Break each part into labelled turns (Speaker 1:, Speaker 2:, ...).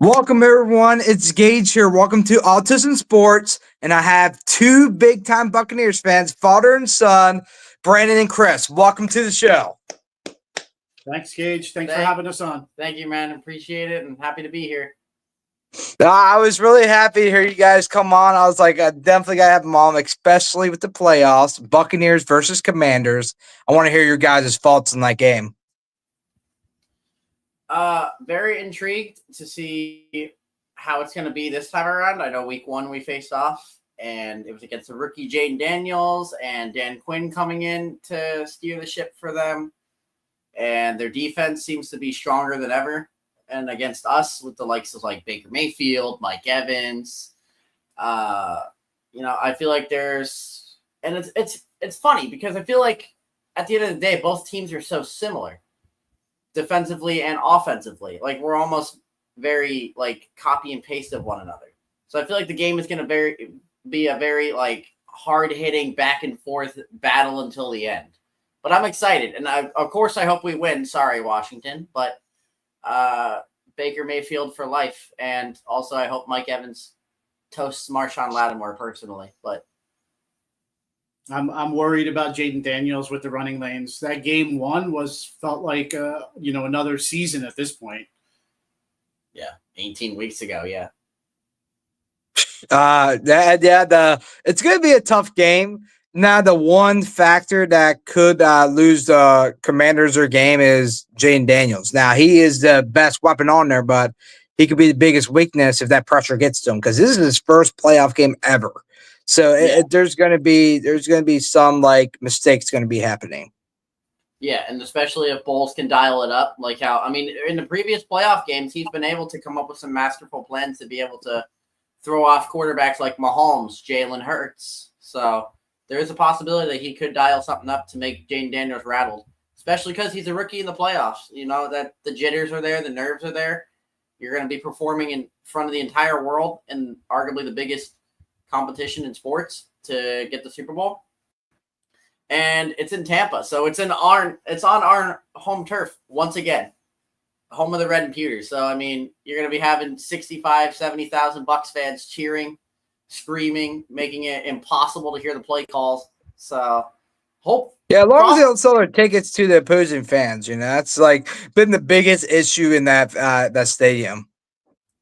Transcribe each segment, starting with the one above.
Speaker 1: Welcome, everyone. It's Gage here. Welcome to Autism Sports. And I have two big time Buccaneers fans, father and son, Brandon and Chris. Welcome to the show.
Speaker 2: Thanks, Gage. Thanks for having us on.
Speaker 3: Thank you, man. Appreciate it and happy to be here.
Speaker 1: I was really happy to hear you guys come on. I was like, I definitely got to have them on, especially with the playoffs, Buccaneers versus Commanders. I want to hear your guys' thoughts on that game.
Speaker 3: Very intrigued to see how it's going to be this time around. I know week one we faced off, and it was against the rookie Jaden Daniels and Dan Quinn coming in to steer the ship for them. And their defense seems to be stronger than ever. And against us with the likes of like Baker Mayfield, Mike Evans, I feel like there's – and it's funny because I feel like at the end of the day, both teams are so similar defensively and offensively. Like we're almost very like copy and paste of one another. So I feel like the game is going to be a very like hard hitting back and forth battle until the end. But I'm excited, and of course I hope we win. Sorry, Washington, but Baker Mayfield for life, and also I hope Mike Evans toasts Marshawn Lattimore personally. But
Speaker 2: I'm worried about Jaden Daniels with the running lanes. That game one felt like another season at this point.
Speaker 3: Yeah, 18 weeks ago. Yeah.
Speaker 1: It's going to be a tough game. Now, the one factor that could lose the Commanders their game is Jaden Daniels. Now, he is the best weapon on there, but he could be the biggest weakness if that pressure gets to him because this is his first playoff game ever. So there's going to be some like mistakes going to be happening.
Speaker 3: Yeah, and especially if Bowles can dial it up, like in the previous playoff games, he's been able to come up with some masterful plans to be able to throw off quarterbacks like Mahomes, Jalen Hurts. So there is a possibility that he could dial something up to make Jaden Daniels rattled, especially because he's a rookie in the playoffs. You know, that the jitters are there, the nerves are there. You're going to be performing in front of the entire world and arguably the biggest competition in sports to get the Super Bowl. And it's in Tampa, so it's on our home turf once again, home of the Red and Pewters. So, I mean, you're going to be having 65, 70,000 Bucs fans cheering, screaming, making it impossible to hear the play calls. So,
Speaker 1: as long as they don't sell their tickets to the opposing fans, that's like been the biggest issue in that stadium.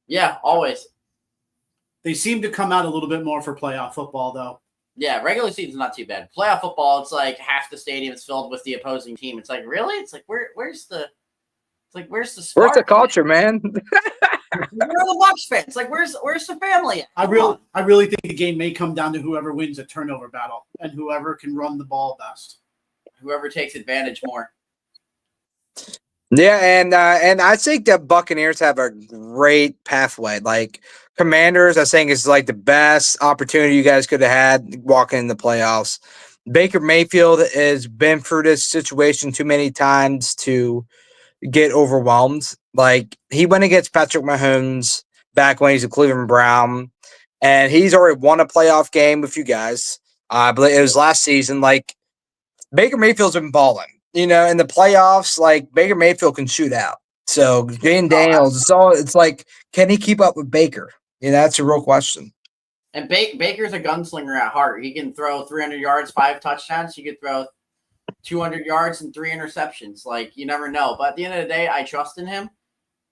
Speaker 3: Yeah, always.
Speaker 2: They seem to come out a little bit more for playoff football, though.
Speaker 3: Yeah, regular season's not too bad. Playoff football, it's like half the stadium is filled with the opposing team. It's like, really? It's like where's the spark?
Speaker 1: Where's the culture, man?
Speaker 3: Where are the Bucs fans? Like, where's the family at?
Speaker 2: I really think the game may come down to whoever wins a turnover battle and whoever can run the ball best.
Speaker 3: Whoever takes advantage more.
Speaker 1: Yeah, and I think that Buccaneers have a great pathway. Like Commanders, I think is like the best opportunity you guys could have had walking in the playoffs. Baker Mayfield has been through this situation too many times to get overwhelmed. Like he went against Patrick Mahomes back when he's a Cleveland Brown, and he's already won a playoff game with you guys. I believe it was last season. Like Baker Mayfield's been balling. In the playoffs, like Baker Mayfield can shoot out. So Jaden Daniels, it's like, can he keep up with Baker? That's a real question.
Speaker 3: And Baker's a gunslinger at heart. He can throw 300 yards, 5 touchdowns. He could throw 200 yards and 3 interceptions. Like, you never know. But at the end of the day, I trust in him.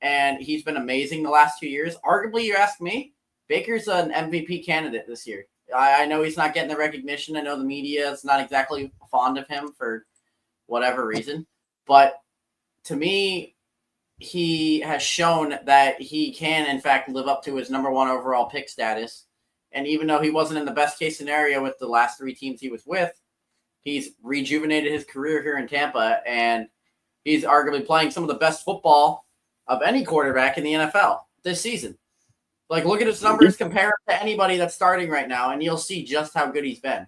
Speaker 3: And he's been amazing the last 2 years. Arguably, you ask me, Baker's an MVP candidate this year. I know he's not getting the recognition. I know the media is not exactly fond of him for whatever reason. But to me, he has shown that he can, in fact, live up to his number 1 overall pick status. And even though he wasn't in the best case scenario with the last 3 teams he was with, he's rejuvenated his career here in Tampa, and he's arguably playing some of the best football of any quarterback in the NFL this season. Like, look at his numbers, compare him to anybody that's starting right now, and you'll see just how good he's been.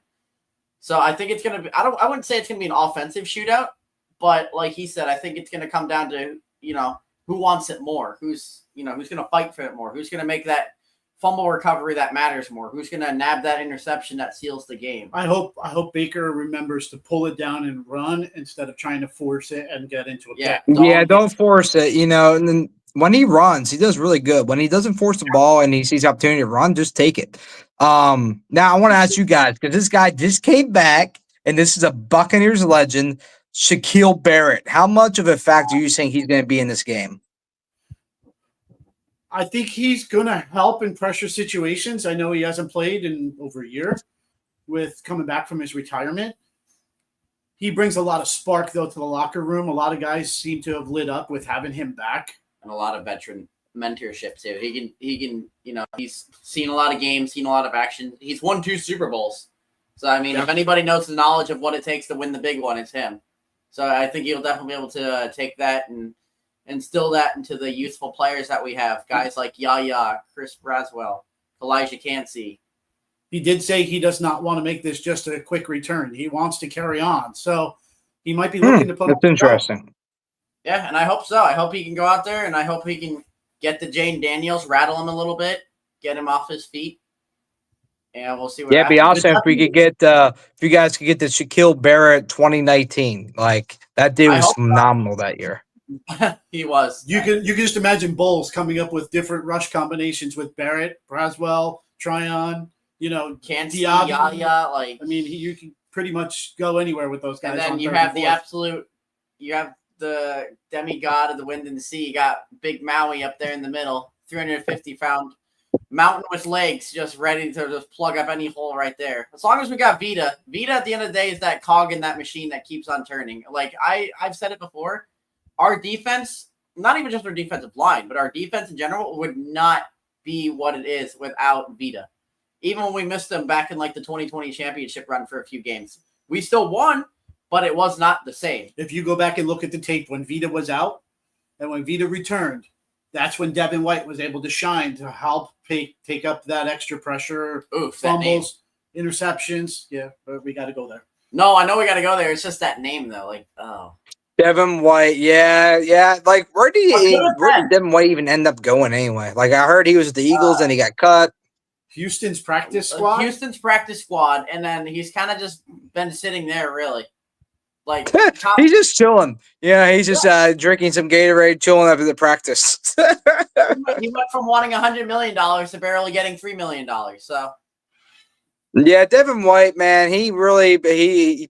Speaker 3: So I think it's going to be – I wouldn't say it's going to be an offensive shootout, but like he said, I think it's going to come down to, who wants it more, who's going to fight for it more, who's going to make that fumble recovery that matters more, who's going to nab that interception that seals the game.
Speaker 2: I hope Baker remembers to pull it down and run instead of trying to force it and get into a
Speaker 3: pick.
Speaker 1: Yeah, don't force it, And then when he runs, he does really good. When he doesn't force the ball and he sees opportunity to run, just take it. Now I want to ask you guys, because this guy just came back, and this is a Buccaneers legend, Shaquille Barrett. How much of a factor do you think he's going to be in this game?
Speaker 2: I think he's going to help in pressure situations. I know he hasn't played in over a year with coming back from his retirement. He brings a lot of spark, though, to the locker room. A lot of guys seem to have lit up with having him back.
Speaker 3: And a lot of veteran mentorship, too. He can, he's seen a lot of games, seen a lot of action. He's won 2 Super Bowls. So, I mean, if anybody knows the knowledge of what it takes to win the big one, it's him. So I think he'll definitely be able to take that and instill that into the youthful players that we have. Guys like Yaya, Chris Braswell, Elijah Cansey.
Speaker 2: He did say he does not want to make this just a quick return. He wants to carry on. So he might be looking to put.
Speaker 1: That's interesting.
Speaker 3: Yeah, and I hope so. I hope he can go out there, and I hope he can get the Jane Daniels, rattle him a little bit, get him off his feet. And we'll see what
Speaker 1: happens. It'd be awesome if we could get if you guys could get the Shaquille Barrett 2019. Like that dude was phenomenal that year.
Speaker 3: He was.
Speaker 2: You can just imagine Bowles coming up with different rush combinations with Barrett, Braswell, Tryon,
Speaker 3: Cansey,
Speaker 2: Diaby.
Speaker 3: Yaya. Like,
Speaker 2: I mean, you can pretty much go anywhere with those guys.
Speaker 3: And then you have the demigod of the wind and the sea. You got Big Maui up there in the middle, 350-pound mountain with legs, just ready to just plug up any hole right there. As long as we got Vita at the end of the day is that cog in that machine that keeps on turning. Like I've said it before, our defense, not even just our defensive line, but our defense in general would not be what it is without Vita. Even when we missed them back in like the 2020 championship run for a few games, we still won, but it was not the same.
Speaker 2: If you go back and look at the tape when Vita was out and when Vita returned, that's when Devin White was able to shine to help take up that extra pressure, fumbles, interceptions. Yeah, but we got to go there.
Speaker 3: No, I know we got to go there. It's just that name, though. Like,
Speaker 1: Devin White, yeah. Like, where did Devin White even end up going anyway? Like, I heard he was with the Eagles and he got cut.
Speaker 2: Houston's practice squad?
Speaker 3: And then he's kind of just been sitting there, really. Like
Speaker 1: he's just chilling. Yeah, he's just drinking some Gatorade, chilling after the practice.
Speaker 3: He went from wanting $100 million to barely getting $3 million. So,
Speaker 1: yeah, Devin White, man, he really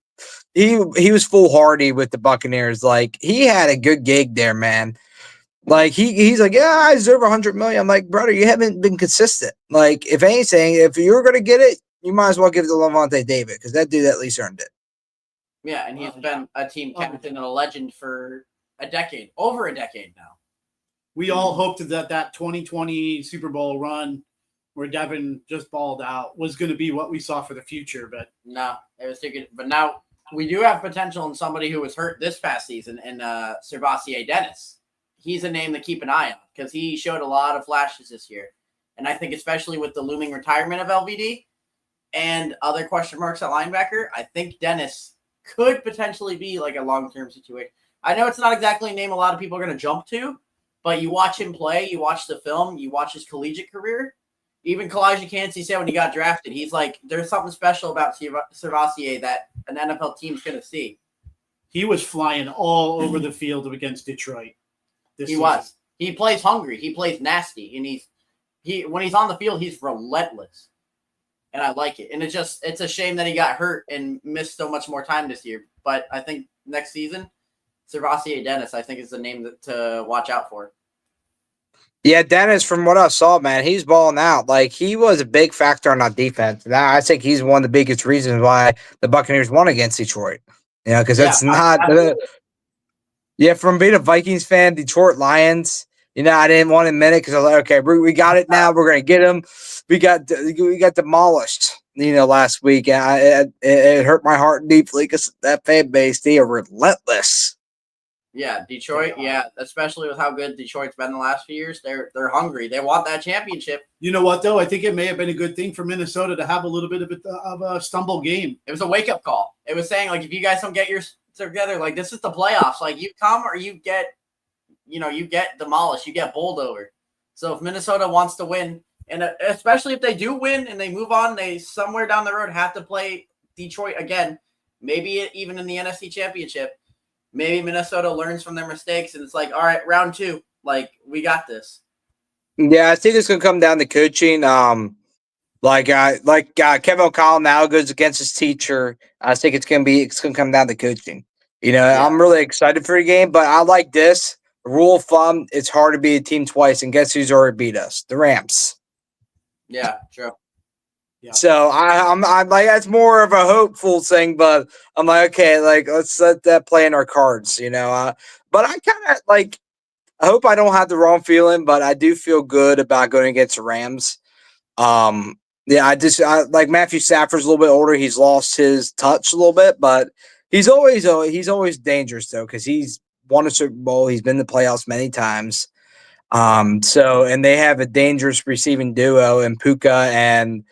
Speaker 1: he was foolhardy with the Buccaneers. Like he had a good gig there, man. Like he's like, yeah, I deserve $100 million. I'm like, brother, you haven't been consistent. Like, if anything, if you're gonna get it, you might as well give it to Lavonte David because that dude at least earned it.
Speaker 3: Yeah, and he's been a team captain and a legend for over a decade now.
Speaker 2: We all hoped that 2020 Super Bowl run where Devin just balled out was going to be what we saw for the future, but
Speaker 3: no, it was too good. But now we do have potential in somebody who was hurt this past season in Servassier Dennis. He's a name to keep an eye on because he showed a lot of flashes this year. And I think especially with the looming retirement of LVD and other question marks at linebacker, I think Dennis could potentially be like a long-term situation. I know it's not exactly a name a lot of people are going to jump to, but you watch him play, you watch the film, you watch his collegiate career. Even Elijah Cansey said when he got drafted, he's like, there's something special about Servassier that an NFL team's going to see.
Speaker 2: He was flying all over the field against Detroit.
Speaker 3: Was. He plays hungry. He plays nasty. And when he's on the field, he's relentless. And I like it. And it's a shame that he got hurt and missed so much more time this year. But I think next season, Servassier Dennis, I think is the name to watch out for.
Speaker 1: Yeah, Dennis, from what I saw, man, he's balling out. Like, he was a big factor on our defense. Now, I think he's one of the biggest reasons why the Buccaneers won against Detroit. You know, because that's not from being a Vikings fan, Detroit Lions, I didn't want to admit it because I was like, okay, we got it now. We're going to get them. We got demolished, last week. And it hurt my heart deeply because that fan base, they are relentless.
Speaker 3: Yeah, Detroit, especially with how good Detroit's been the last few years. They're hungry. They want that championship.
Speaker 2: You know what, though? I think it may have been a good thing for Minnesota to have a little bit of a stumble game.
Speaker 3: It was a wake-up call. It was saying, like, if you guys don't get your together, like, this is the playoffs. Like, you come or you get demolished. You get bowled over. So if Minnesota wants to win, and especially if they do win and they move on, they somewhere down the road have to play Detroit again, maybe even in the NFC Championship. Maybe Minnesota learns from their mistakes and it's like, all right, round 2, Like, we got this.
Speaker 1: Yeah, I think it's gonna come down to coaching. Kevin O'Connell now goes against his teacher. I think it's gonna come down to coaching.
Speaker 3: Yeah.
Speaker 1: I'm really excited for the game, but I like this rule of thumb. It's hard to beat a team twice, and guess who's already beat us? The Rams.
Speaker 3: Yeah, true.
Speaker 2: Yeah.
Speaker 1: So I'm like, that's more of a hopeful thing, but I'm like, okay, like let's let that play in our cards, but I kind of like. I hope I don't have the wrong feeling, but I do feel good about going against the Rams. Yeah, I like Matthew Stafford's a little bit older. He's lost his touch a little bit, but he's always dangerous though because he's won a Super Bowl. He's been in the playoffs many times. And they have a dangerous receiving duo in Puka and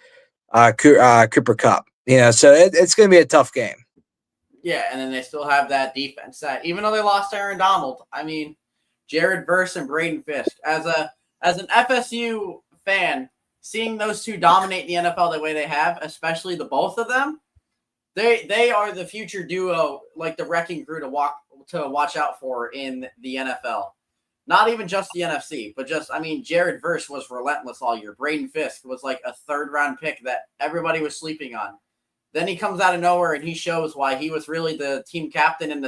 Speaker 1: Cooper Kupp. So it's going to be a tough game.
Speaker 3: Yeah, and then they still have that defense that even though they lost Aaron Donald, I mean, Jared Verse and Braden Fisk. As an FSU fan, seeing those two dominate the NFL the way they have, especially the both of them, they are the future duo, like the wrecking crew to watch out for in the NFL. Not even just the NFC, but Jared Verse was relentless all year. Braden Fisk was like a 3rd-round pick that everybody was sleeping on. Then he comes out of nowhere and he shows why he was really the team captain and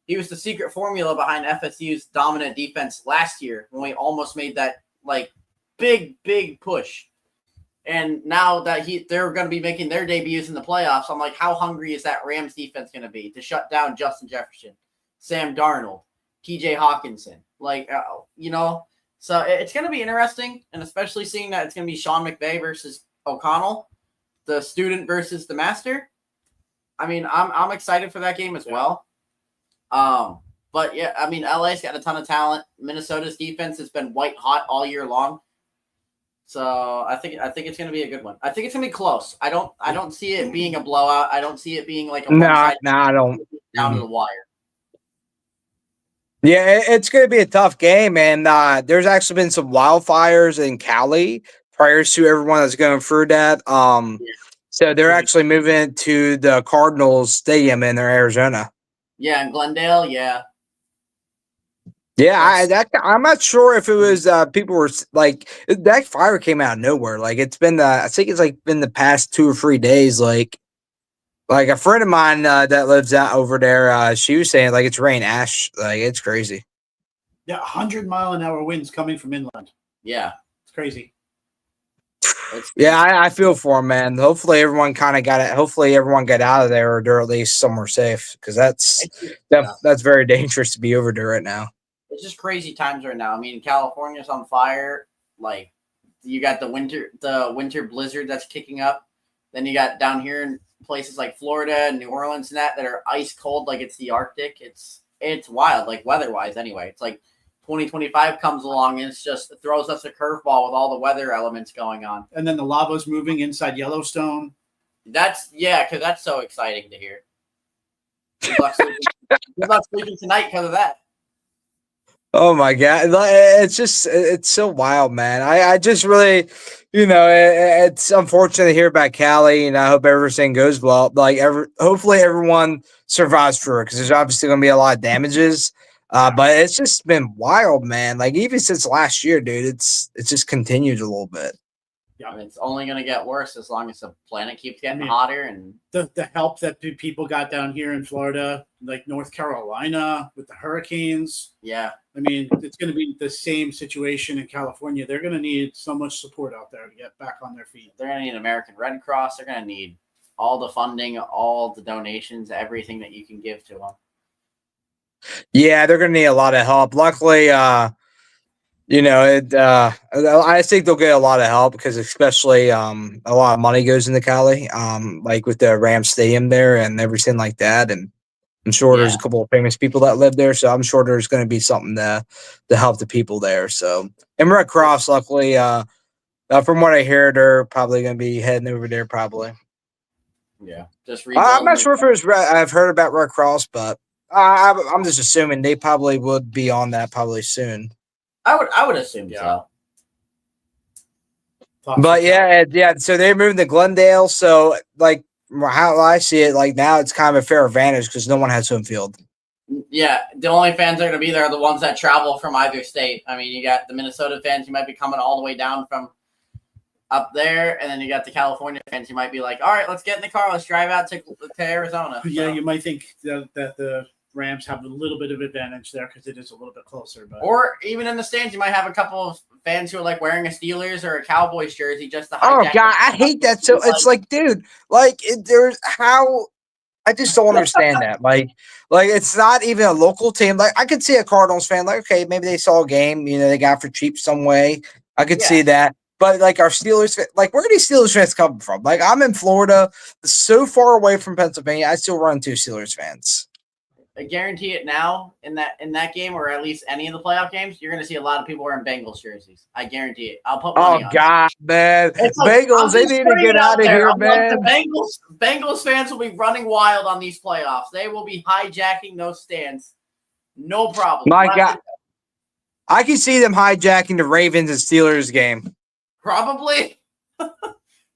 Speaker 3: he was the secret formula behind FSU's dominant defense last year when we almost made that like big push. And now that they're going to be making their debuts in the playoffs, I'm like, how hungry is that Rams defense going to be to shut down Justin Jefferson, Sam Darnold, TJ Hawkinson? So it's going to be interesting, and especially seeing that it's going to be Sean McVay versus O'Connell, the student versus the master. I mean, I'm excited for that game as well. But yeah, I mean, LA's got a ton of talent. Minnesota's defense has been white hot all year long. So I think it's going to be a good one. I think it's going to be close. I don't see it being a blowout. I don't see it being like a
Speaker 1: I don't
Speaker 3: down to the wire.
Speaker 1: Yeah, it's going to be a tough game, and there's actually been some wildfires in Cali prior to everyone that's going through that. So they're actually moving to the Cardinals Stadium in Arizona.
Speaker 3: Yeah, in Glendale, yeah.
Speaker 1: Yeah, I'm not sure if it was people were like that fire came out of nowhere. Like it's been I think it's like been the past 2 or 3 days. Like a friend of mine that lives out over there, she was saying like it's rain ash. Like it's crazy.
Speaker 2: Yeah, 100-mile-an-hour winds coming from inland.
Speaker 3: Yeah,
Speaker 2: it's crazy.
Speaker 1: Yeah, I feel for him, man. Hopefully everyone kind of got it. Hopefully everyone got out of there or they're at least somewhere safe because that's very dangerous to be over there right now.
Speaker 3: It's just crazy times right now. I mean, California's on fire. Like you got the winter blizzard that's kicking up. Then you got down here in places like Florida and New Orleans and that are ice cold, like it's the Arctic. It's wild, like weather-wise anyway. It's like 2025 comes along and it throws us a curveball with all the weather elements going on.
Speaker 2: And then the lava's moving inside Yellowstone.
Speaker 3: Because that's so exciting to hear. Good luck sleeping tonight because of that.
Speaker 1: Oh my God. It's so wild, man. I just really, it's unfortunate to hear about Cali, and I hope everything goes well. Hopefully everyone survives through it because there's obviously going to be a lot of damages. But it's just been wild, man. Like even since last year, dude, it's just continued a little bit.
Speaker 3: Yeah, it's only going to get worse as long as the planet keeps getting hotter. And
Speaker 2: the help that people got down here in Florida, like North Carolina with the hurricanes.
Speaker 3: Yeah.
Speaker 2: I mean, it's going to be the same situation in California. They're going to need so much support out there to get back on their feet.
Speaker 3: They're going to need American Red Cross. They're going to need all the funding, all the donations, everything that you can give to them.
Speaker 1: Yeah, they're going to need a lot of help. Luckily, I think they'll get a lot of help because especially a lot of money goes into Cali, like with the Rams Stadium there and everything like that. And I'm sure there's a couple of famous people that live there, so I'm sure there's going to be something to help the people there. So, and Red Cross, luckily, from what I hear, they're probably going to be heading over there probably.
Speaker 3: Yeah,
Speaker 1: I'm not sure if it was I've heard about Red Cross, but I'm just assuming they probably would be on that probably soon.
Speaker 3: I would assume so.
Speaker 1: But yeah. So they're moving to Glendale. So like how I see it, like now it's kind of a fair advantage because no one has home field.
Speaker 3: Yeah, the only fans that are going to be there are the ones that travel from either state. I mean, you got the Minnesota fans who might be coming all the way down from up there, and then you got the California fans who might be like, all right, let's get in the car. Let's drive out to Arizona.
Speaker 2: Yeah,
Speaker 3: So.
Speaker 2: you might think that the Rams have a little bit of advantage there because it is a little bit closer. But
Speaker 3: Or even in the stands, you might have a couple of fans who are like wearing a Steelers or a Cowboys jersey just to
Speaker 1: Oh
Speaker 3: hijack.
Speaker 1: God, I hate that. So it's like, dude, like there's how I just don't understand that. Like it's not even a local team. Like I could see a Cardinals fan, like, okay, maybe they saw a game, they got for cheap some way. I could see that. But like our Steelers, like where are these Steelers fans coming from? Like I'm in Florida, so far away from Pennsylvania. I still run into Steelers fans.
Speaker 3: I guarantee it now in that game, or at least any of the playoff games, you're going to see a lot of people wearing Bengals jerseys. I guarantee it. I'll put money on
Speaker 1: God, man.
Speaker 3: It's like,
Speaker 1: Bengals, they need to get out of here, man.
Speaker 3: The Bengals fans will be running wild on these playoffs. They will be hijacking those stands. No problem.
Speaker 1: My God. I can see them hijacking the Ravens and Steelers game.
Speaker 3: Probably.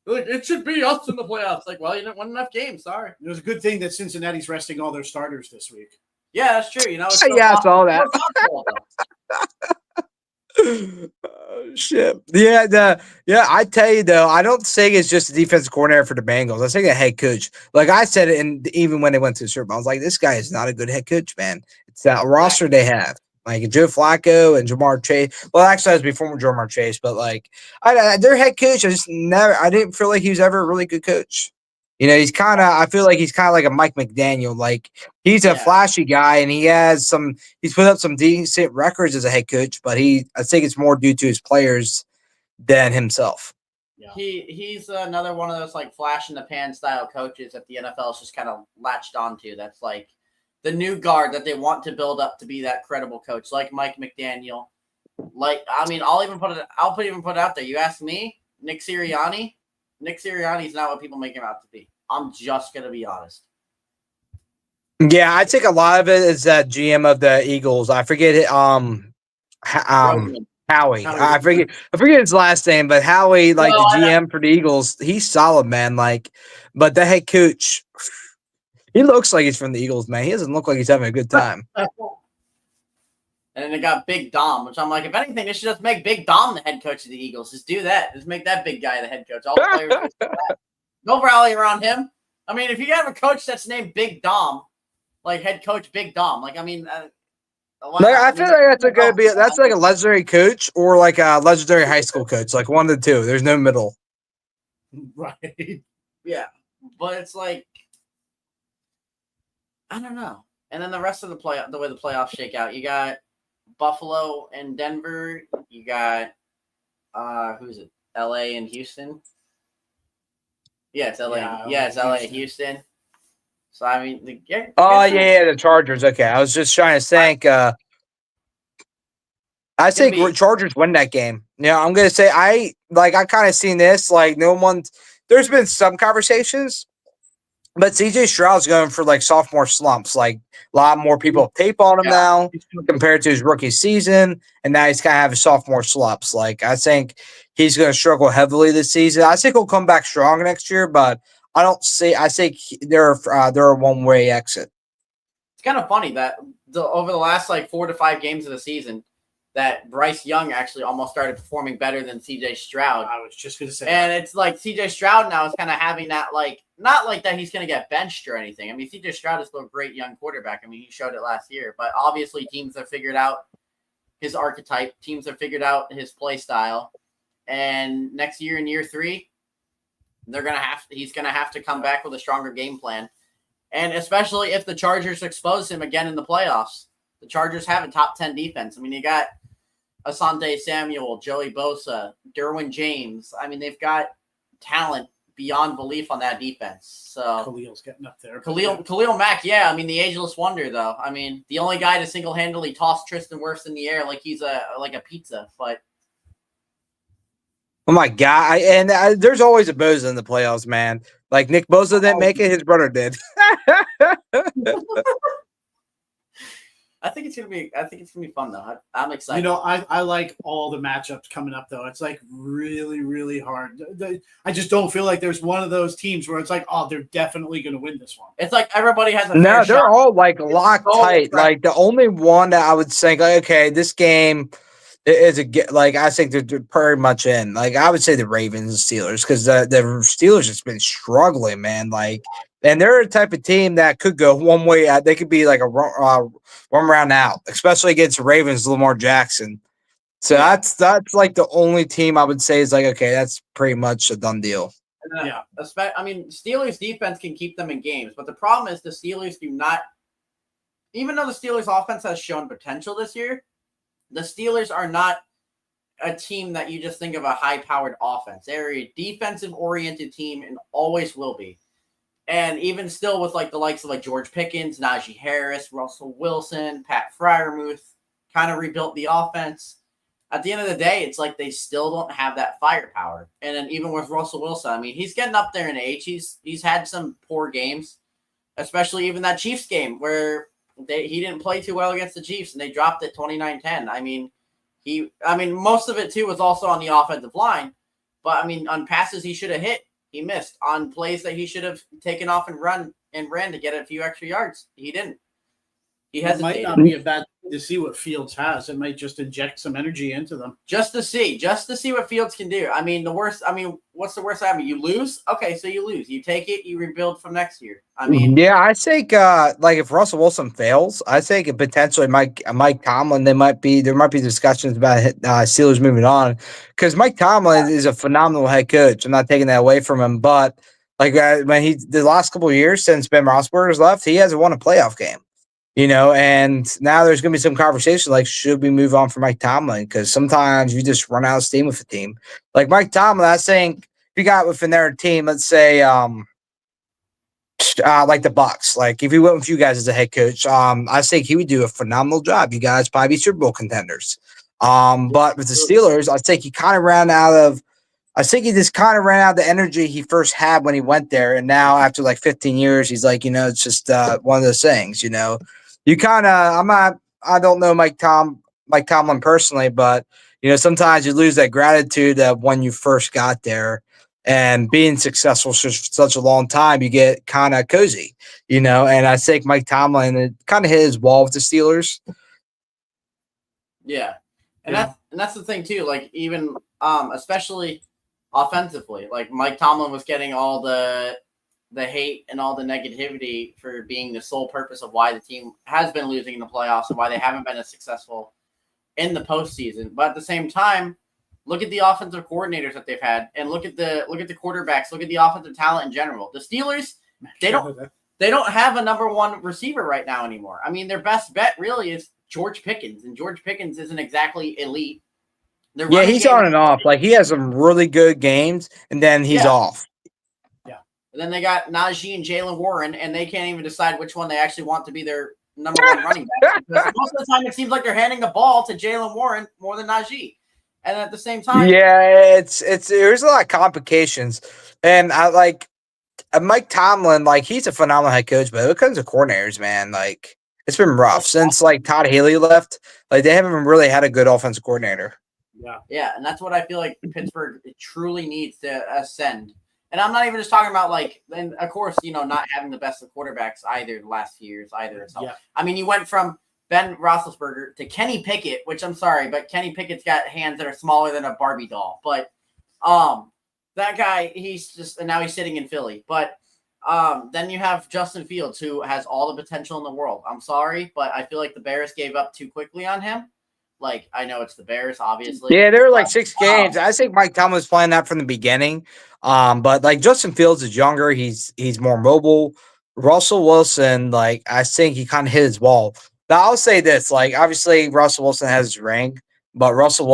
Speaker 3: It should be us in the playoffs. Like, well, you didn't win enough games. Sorry.
Speaker 2: It was a good thing that Cincinnati's resting all their starters this week.
Speaker 3: Yeah, that's true. It's
Speaker 1: I saw that. Oh, shit. Yeah, I tell you though, I don't say it's just a defensive coordinator for the Bengals. I say a head coach. Like I said it, and even when they went to the Super Bowl, I was like, this guy is not a good head coach, man. It's that roster they have. Like Joe Flacco and Jamar Chase. Well, actually, that was before Jamar Chase, but like their head coach, I didn't feel like he was ever a really good coach. He's I feel like he's kind of like a Mike McDaniel. Like he's a flashy guy and he's put up some decent records as a head coach, but I think it's more due to his players than himself.
Speaker 3: Yeah. He's another one of those like flash in the pan style coaches that the NFL is just kind of latched onto. That's like the new guard that they want to build up to be that credible coach, like Mike McDaniel. Like, I mean, I'll even put it out there. You ask me, Nick Sirianni is not what people make him out to be. I'm just gonna be honest.
Speaker 1: Yeah, I think a lot of it is that GM of the Eagles. I forget it. Howie. I forget his last name, but Howie, the GM for the Eagles, he's solid, man. But the head coach, he looks like he's from the Eagles, man. He doesn't look like he's having a good time.
Speaker 3: And then they got Big Dom, which I'm like, if anything, they should just make Big Dom the head coach of the Eagles. Just do that. Just make that big guy the head coach. All the players just do that. Don't rally around him. I mean, if you have a coach that's named Big Dom, like head coach Big Dom, I feel like that's like a legendary coach or like a legendary high school coach, like one of the two. There's no middle.
Speaker 2: Right.
Speaker 3: Yeah. But it's like, I don't know. And then the rest of the way the playoffs shake out, you got Buffalo and Denver. You got who's it? LA and Houston. Yeah, it's LA. It's LA and Houston. So I mean, the
Speaker 1: Chargers. Okay, I was just trying to think. I think Chargers win that game. Yeah, I'm gonna say I kind of seen this. Like there's been some conversations. But CJ Stroud's going for sophomore slumps. Like a lot more people have tape on him now compared to his rookie season, and now he's kind of having sophomore slumps. Like I think he's going to struggle heavily this season. I think he'll come back strong next year, but I think they're a one-way exit.
Speaker 3: It's kind of funny that over the last 4 to 5 games of the season, that Bryce Young actually almost started performing better than CJ Stroud.
Speaker 2: I was just going to say
Speaker 3: and it's like CJ Stroud now is kind of having that, not like that he's going to get benched or anything. I mean, CJ Stroud is still a great young quarterback. I mean, he showed it last year. But obviously teams have figured out his archetype. Teams have figured out his play style. And next year in year 3, he's going to have to come back with a stronger game plan. And especially if the Chargers expose him again in the playoffs. The Chargers have a top 10 defense. I mean, you got Asante Samuel, Joey Bosa, Derwin James. I mean, they've got talent beyond belief on that defense. So
Speaker 2: Khalil's getting up there.
Speaker 3: Khalil Mack, yeah. I mean, the ageless wonder, though. I mean, the only guy to single-handedly toss Tristan Wirfs in the air like he's a pizza. But
Speaker 1: oh my God! There's always a Bosa in the playoffs, man. Like Nick Bosa didn't make it; his brother did.
Speaker 3: I think it's gonna be fun though. I'm excited.
Speaker 2: I like all the matchups coming up though. It's like really, really hard. I just don't feel like there's one of those teams where it's like, oh, they're definitely going to win this one.
Speaker 3: It's like everybody has a
Speaker 1: No,
Speaker 3: fair
Speaker 1: they're
Speaker 3: shot.
Speaker 1: all like locked
Speaker 3: so
Speaker 1: tight.
Speaker 3: fresh.
Speaker 1: Like the only one that I would think, like, okay, this game is like I think they're pretty much in. Like I would say the Ravens and Steelers because the Steelers has been struggling, man. Like, and they're the type of team that could go one way. They could be like a one round out, especially against the Ravens, Lamar Jackson. So that's like the only team I would say is like, okay, that's pretty much a done deal.
Speaker 3: Yeah. I mean, Steelers defense can keep them in games, but the problem is the Steelers do not. Even though the Steelers offense has shown potential this year, the Steelers are not a team that you just think of a high-powered offense. They're a defensive-oriented team and always will be. And even still with like the likes of like George Pickens, Najee Harris, Russell Wilson, Pat Freiermuth, kind of rebuilt the offense. At the end of the day, it's like they still don't have that firepower. And then even with Russell Wilson, I mean, he's getting up there in age. He's had some poor games, especially even that Chiefs game where he didn't play too well against the Chiefs and they dropped it 29-10. I mean, most of it too was also on the offensive line. But I mean, on passes he should have hit, he missed. On plays that he should have taken off and ran to get a few extra yards, he didn't. He hesitated.
Speaker 2: It might not be a bad thing to see what Fields has. It might just inject some energy into them.
Speaker 3: Just to see what Fields can do. I mean, what's the worst that happens? You lose? Okay, so you lose. You take it, you rebuild from next year. I mean,
Speaker 1: yeah, I think like if Russell Wilson fails, I think potentially Mike Tomlin, there might be discussions about Steelers moving on because Mike Tomlin is a phenomenal head coach. I'm not taking that away from him, but like when the last couple of years since Ben Roethlisberger's left, he hasn't won a playoff game. And now there's going to be some conversation like, should we move on from Mike Tomlin? Because sometimes you just run out of steam with a team. Like Mike Tomlin, I think if you got within their team, let's say like the Bucs, like if he went with you guys as a head coach, I think he would do a phenomenal job. You guys probably be Super Bowl contenders. But with the Steelers, I think he just kind of ran out of the energy he first had when he went there. And now after like 15 years, he's like, it's just one of those things, you kind of, I don't know Mike Tomlin personally, but sometimes you lose that gratitude of when you first got there and being successful for such a long time, you get kind of cozy, and I think Mike Tomlin kind of hit his wall with the Steelers.
Speaker 3: Yeah. And that's the thing too. Like even, especially offensively, like Mike Tomlin was getting all the hate and all the negativity for being the sole purpose of why the team has been losing in the playoffs and why they haven't been as successful in the postseason. But at the same time, look at the offensive coordinators that they've had, and look at the quarterbacks, look at the offensive talent in general. The Steelers, they don't have a number one receiver right now anymore. I mean, their best bet really is George Pickens, and George Pickens isn't exactly elite.
Speaker 1: Yeah, he's on and off. Like he has some really good games, and then he's off.
Speaker 3: And then they got Najee and Jalen Warren, and they can't even decide which one they actually want to be their number one running back. Because most of the time, it seems like they're handing the ball to Jalen Warren more than Najee. And at the same time,
Speaker 1: there's a lot of complications. And I like Mike Tomlin, like he's a phenomenal head coach, but when it comes to coordinators, man, like it's been rough since like Todd Haley left. Like they haven't really had a good offensive coordinator.
Speaker 3: Yeah, and that's what I feel like Pittsburgh truly needs to ascend. And I'm not even just talking about and of course, not having the best of quarterbacks either the last few years either. So, I mean, you went from Ben Roethlisberger to Kenny Pickett, which I'm sorry, but Kenny Pickett's got hands that are smaller than a Barbie doll. But that guy, and now he's sitting in Philly. But then you have Justin Fields, who has all the potential in the world. I'm sorry, but I feel like the Bears gave up too quickly on him. Like, I know it's the Bears, obviously.
Speaker 1: Yeah, there were like 6 games. I think Mike Tomlin was playing that from the beginning. But like Justin Fields is younger. He's more mobile. Russell Wilson, like I think he kind of hit his wall. Now I'll say this: like obviously Russell Wilson has his ring, but the Russell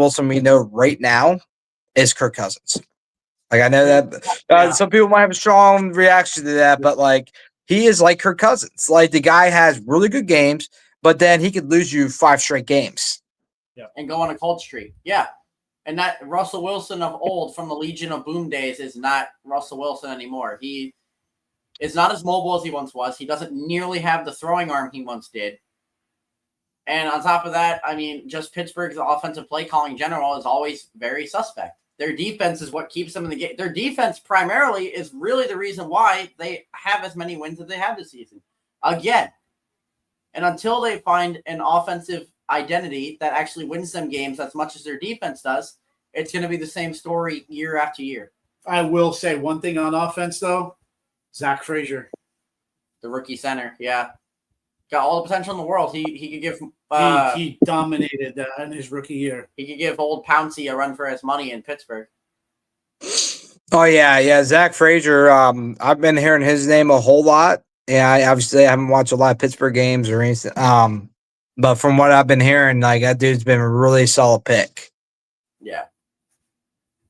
Speaker 1: Wilson we know right now is Kirk Cousins. Like I know that some people might have a strong reaction to that, but like he is like Kirk Cousins. Like the guy has really good games. But then he could lose you 5 straight games.
Speaker 3: Yeah. And go on a cold streak. Yeah. And that Russell Wilson of old from the Legion of Boom days is not Russell Wilson anymore. He is not as mobile as he once was. He doesn't nearly have the throwing arm he once did. And on top of that, I mean, just Pittsburgh's offensive play calling in general is always very suspect. Their defense is what keeps them in the game. Their defense primarily is really the reason why they have as many wins as they have this season. Again, and until they find an offensive identity that actually wins them games as much as their defense does, it's going to be the same story year after year.
Speaker 2: I will say one thing on offense, though. Zach Frazier.
Speaker 3: The rookie center, yeah. Got all the potential in the world. He could give
Speaker 2: he dominated in his rookie year.
Speaker 3: He could give old Pouncey a run for his money in Pittsburgh.
Speaker 1: Oh yeah, Zach Frazier. I've been hearing his name a whole lot. Yeah, I haven't watched a lot of Pittsburgh games or anything. But from what I've been hearing, like that dude's been a really solid pick.
Speaker 3: Yeah.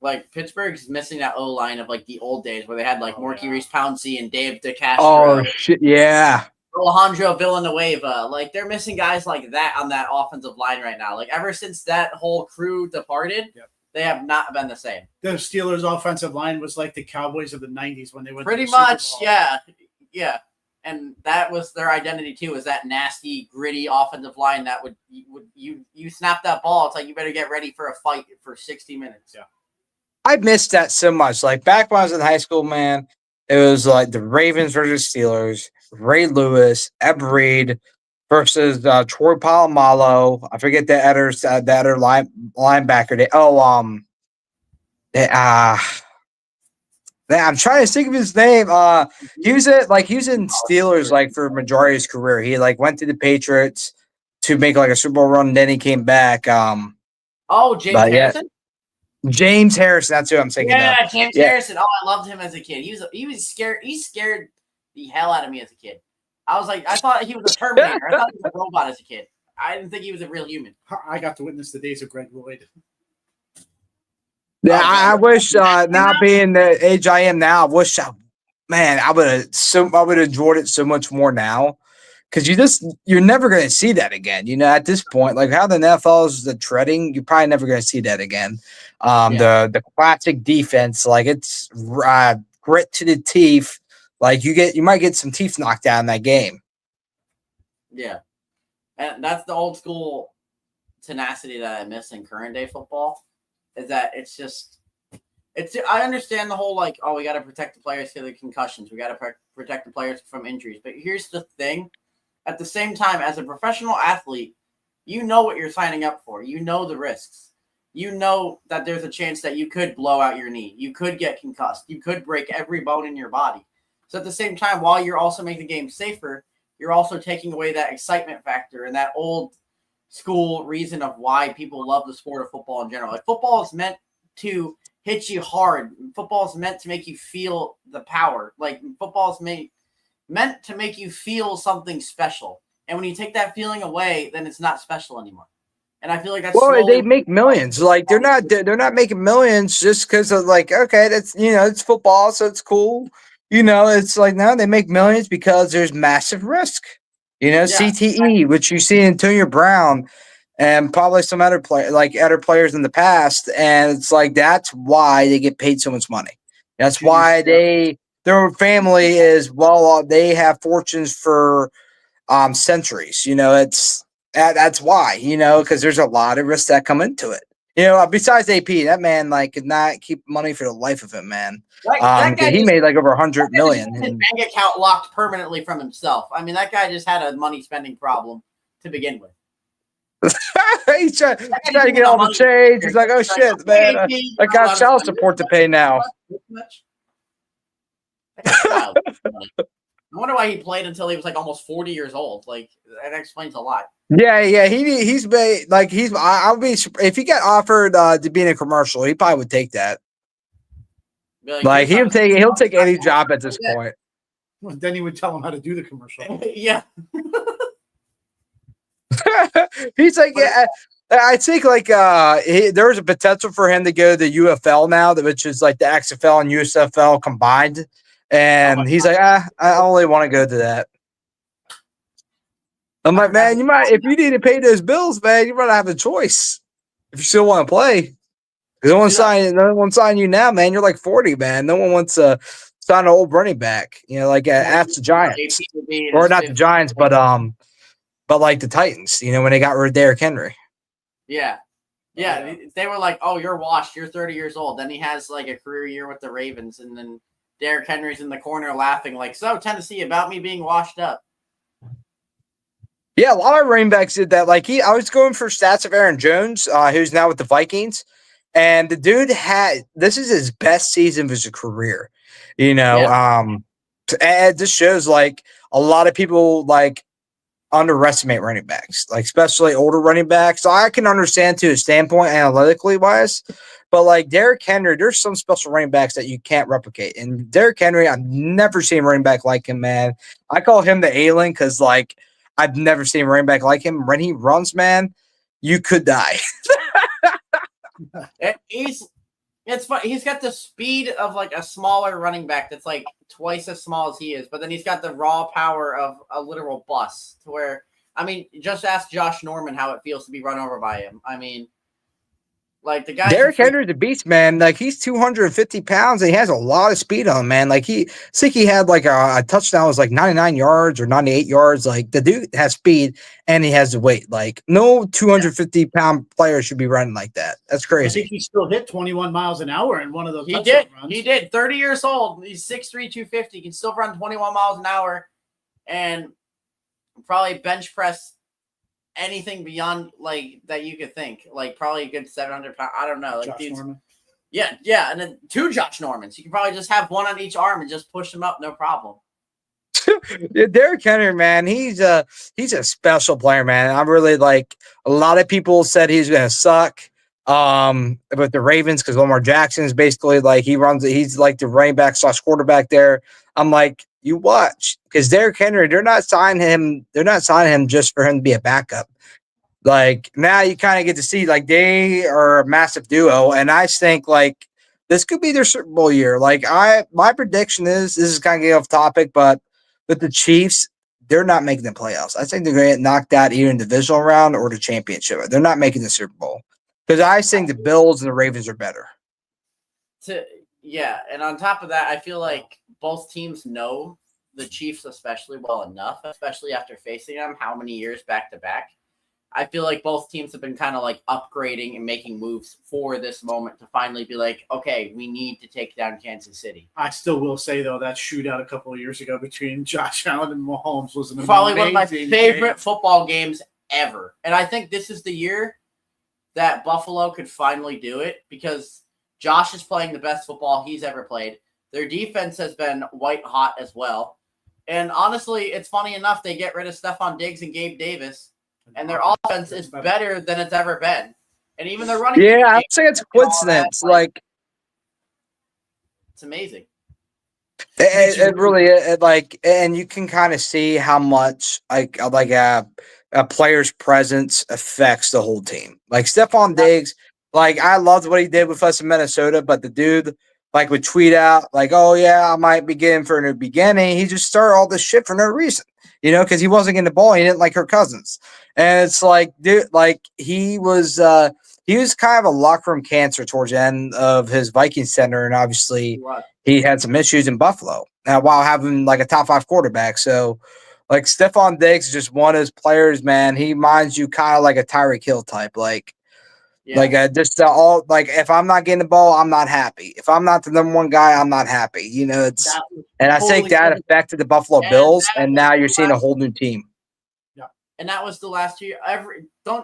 Speaker 3: Like Pittsburgh's missing that O line of like the old days where they had like Morky Reese Pouncey and Dave DeCastro.
Speaker 1: Oh shit, yeah.
Speaker 3: Alejandro Villanueva. Like they're missing guys like that on that offensive line right now. Like ever since that whole crew departed, they have not been the same.
Speaker 2: The Steelers' offensive line was like the Cowboys of the '90s when they went
Speaker 3: pretty
Speaker 2: to the
Speaker 3: much,
Speaker 2: Super Bowl.
Speaker 3: yeah. And that was their identity too, is that nasty, gritty offensive line that would you snap that ball, it's like you better get ready for a fight for 60 minutes.
Speaker 2: Yeah.
Speaker 1: I missed that so much. Like back when I was in high school, man, it was like the Ravens versus Steelers, Ray Lewis, Ed Reed versus Troy Polamalu. I forget the other linebacker. I'm trying to think of his name. He was in Steelers like for majority of his career. He like went to the Patriots to make like a Super Bowl run, and then he came back.
Speaker 3: James Harrison?
Speaker 1: James Harrison, that's who I'm thinking of.
Speaker 3: James Harrison. Oh, I loved him as a kid. He was scared. He scared the hell out of me as a kid. I thought he was a Terminator. I thought he was a robot as a kid. I didn't think he was a real human.
Speaker 2: I got to witness the days of Greg Lloyd.
Speaker 1: Yeah, I wish now being the age I am now, I would have enjoyed it so much more now. Because you're never going to see that again. You know, at this point, like how the NFL is the treading, you're probably never going to see that again. The classic defense, like it's grit to the teeth. Like you might get some teeth knocked out in that game.
Speaker 3: Yeah, and that's the old school tenacity that I miss in current day football. Is that I understand the whole like, oh, we got to protect the players for the concussions, we got to protect the players from injuries. But here's the thing. At the same time, as a professional athlete, you know what you're signing up for. You know the risks. You know that there's a chance that you could blow out your knee. You could get concussed. You could break every bone in your body. So at the same time, while you're also making the game safer, you're also taking away that excitement factor and that old school reason of why people love the sport of football in general. Like football is meant to hit you hard. Football is meant to make you feel the power. Like football is meant to make you feel something special. And when you take that feeling away, then it's not special anymore. And I feel like that's
Speaker 1: they make millions. Like they're not making millions just because of like, okay, that's it's football, so it's cool. It's like no, they make millions because there's massive risk. CTE, which you see Antonio Brown and probably some other players in the past, and it's like that's why they get paid so much money. That's why their family is they have fortunes for centuries. That's why, because there's a lot of risks that come into it. Besides AP, that man could not keep money for the life of him, man. That guy he made like over 100 million.
Speaker 3: His bank account locked permanently from himself. I mean, that guy just had a money spending problem to begin with.
Speaker 1: He's trying to get all the change. He's like, oh shit, man, I got child support to pay now.
Speaker 3: I wonder why he played until he was like almost 40 years old. Like that explains a lot.
Speaker 1: Yeah. He's made I'll be if he got offered to be in a commercial, he probably would take that. He'll take any job at this point.
Speaker 2: Well, then he would tell him how to do the commercial.
Speaker 3: Yeah.
Speaker 1: He's like, yeah. I think there was a potential for him to go to the UFL now, which is like the XFL and USFL combined. And he's like, I only want to go to that. I'm like, man, you might, if you need to pay those bills, man, you might have a choice if you still want to play. No one sign you now, man. You're like 40, man. No one wants to sign an old running back. Ask the Giants, or not the Giants, but but like the Titans, when they got rid of Derrick Henry.
Speaker 3: Yeah. Yeah, they were like, "Oh, you're washed. You're 30 years old." Then he has like a career year with the Ravens, and then Derrick Henry's in the corner laughing like, "So Tennessee, about me being washed up."
Speaker 1: Yeah, a lot of running backs did that. Like I was going for stats of Aaron Jones, who's now with the Vikings, and the dude this is his best season of his career. And it just shows like a lot of people like underestimate running backs, like especially older running backs. So I can understand to a standpoint analytically wise, but like Derrick Henry, there's some special running backs that you can't replicate. And Derrick Henry, I've never seen a running back like him, man. I call him the alien because like I've never seen a running back like him. When he runs, man, you could die.
Speaker 3: It's fun. He's got the speed of like a smaller running back that's like twice as small as he is, but then he's got the raw power of a literal bus. To where, I mean, just ask Josh Norman how it feels to be run over by him. I mean, like the guy.
Speaker 1: Derrick Henry's a beast, man. Like he's 250 pounds and he has a lot of speed on him, man. Like I think he had like a touchdown was like 99 yards or 98 yards. Like the dude has speed and he has the weight. Like no 250-pound player should be running like that. That's crazy.
Speaker 2: I think he still hit 21 miles an hour in one of those.
Speaker 3: He did. Runs. He did. 30 years old. He's 6'3", 250. He can still run 21 miles an hour and probably bench press anything beyond like that you could think, like probably a good 700 pounds. I don't know, like dudes. Yeah, and then 2 Josh Normans. You can probably just have one on each arm and just push them up, no problem.
Speaker 1: Yeah, Derrick Henry, man, he's a special player, man. I'm really like a lot of people said he's gonna suck with the Ravens because Lamar Jackson is basically like he's like the running back / quarterback there. I'm like, you watch because Derrick Henry, they're not signing him just for him to be a backup. Like now you kind of get to see like they are a massive duo, and I think like this could be their Super Bowl year. Like my prediction is this is kind of getting off topic, but with the Chiefs, they're not making the playoffs. I think they're going to get knocked out either in the divisional round or the championship. They're not making the Super Bowl because I think the Bills and the Ravens are better.
Speaker 3: And on top of that, I feel like both teams know the Chiefs especially well enough, especially after facing them how many years back to back. I feel like both teams have been kind of like upgrading and making moves for this moment to finally be like, okay, we need to take down Kansas City.
Speaker 2: I still will say, though, that shootout a couple of years ago between Josh Allen and Mahomes was
Speaker 3: probably one of my favorite football games ever. And I think this is the year that Buffalo could finally do it because Josh is playing the best football he's ever played. Their defense has been white hot as well. And honestly, it's funny enough, they get rid of Stephon Diggs and Gabe Davis. And their offense is better than it's ever been. And even their running.
Speaker 1: Yeah, I'd say it's a coincidence. Like
Speaker 3: it's amazing.
Speaker 1: It really like, and you can kind of see how much like a player's presence affects the whole team. Like Stephon Diggs, like I loved what he did with us in Minnesota, but the dude like would tweet out like, "Oh yeah, I might be getting for a new beginning." He just started all this shit for no reason, because he wasn't getting the ball. He didn't like Kirk Cousins, and it's like, dude, like he was kind of a locker room cancer towards the end of his Vikings center, and obviously he had some issues in Buffalo while having like a top 5 quarterback. So, like Stephon Diggs is just one of those players, man. He reminds you kind of like a Tyreek Hill type, like. Yeah. Like all like if I'm not getting the ball, I'm not happy. If I'm not the number one guy, I'm not happy. It's and I think that affected the Buffalo Bills, and now you're seeing a whole new team.
Speaker 3: Yeah, and that was the last 2 years.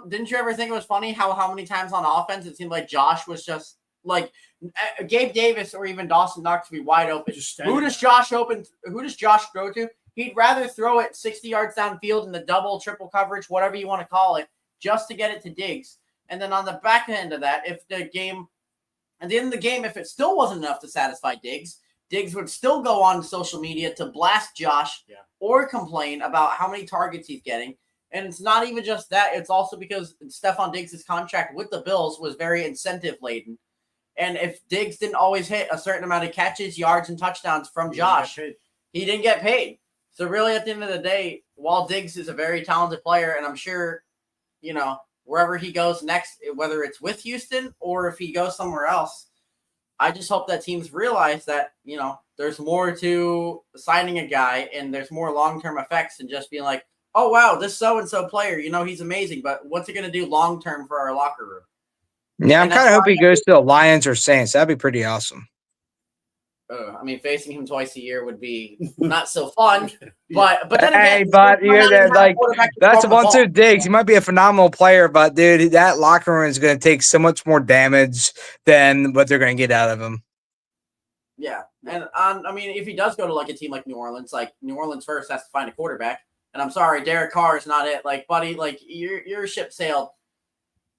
Speaker 3: Didn't you ever think it was funny how many times on offense it seemed like Josh was just like Gabe Davis or even Dawson Knox to be wide open. Who does Josh go to? He'd rather throw it 60 yards downfield in the double, triple coverage, whatever you want to call it, just to get it to Diggs. And then on the back end of that, at the end of the game, if it still wasn't enough to satisfy Diggs would still go on social media to blast Josh or complain about how many targets he's getting. And it's not even just that. It's also because Stephon Diggs' contract with the Bills was very incentive-laden. And if Diggs didn't always hit a certain amount of catches, yards, and touchdowns from Josh, he didn't get paid. So really, at the end of the day, while Diggs is a very talented player, and I'm sure, wherever he goes next, whether it's with Houston or if he goes somewhere else, I just hope that teams realize that, there's more to signing a guy and there's more long-term effects than just being like, oh wow, this so and so player, he's amazing, but what's it going to do long term for our locker room?
Speaker 1: Yeah, I'm
Speaker 3: And that's
Speaker 1: kind of
Speaker 3: why
Speaker 1: hoping he goes to the Lions or Saints. That'd be pretty awesome.
Speaker 3: I mean, facing him twice a year would be not so fun. But then
Speaker 1: Hey,
Speaker 3: again,
Speaker 1: but
Speaker 3: might not even have a quarterback to
Speaker 1: that's
Speaker 3: throw
Speaker 1: a
Speaker 3: him the
Speaker 1: one
Speaker 3: ball.
Speaker 1: two digs. He might be a phenomenal player, but dude, that locker room is going to take so much more damage than what they're going to get out of him.
Speaker 3: Yeah, and I mean, if he does go to like a team like New Orleans first has to find a quarterback. And I'm sorry, Derek Carr is not it. Like, buddy, like your ship sailed.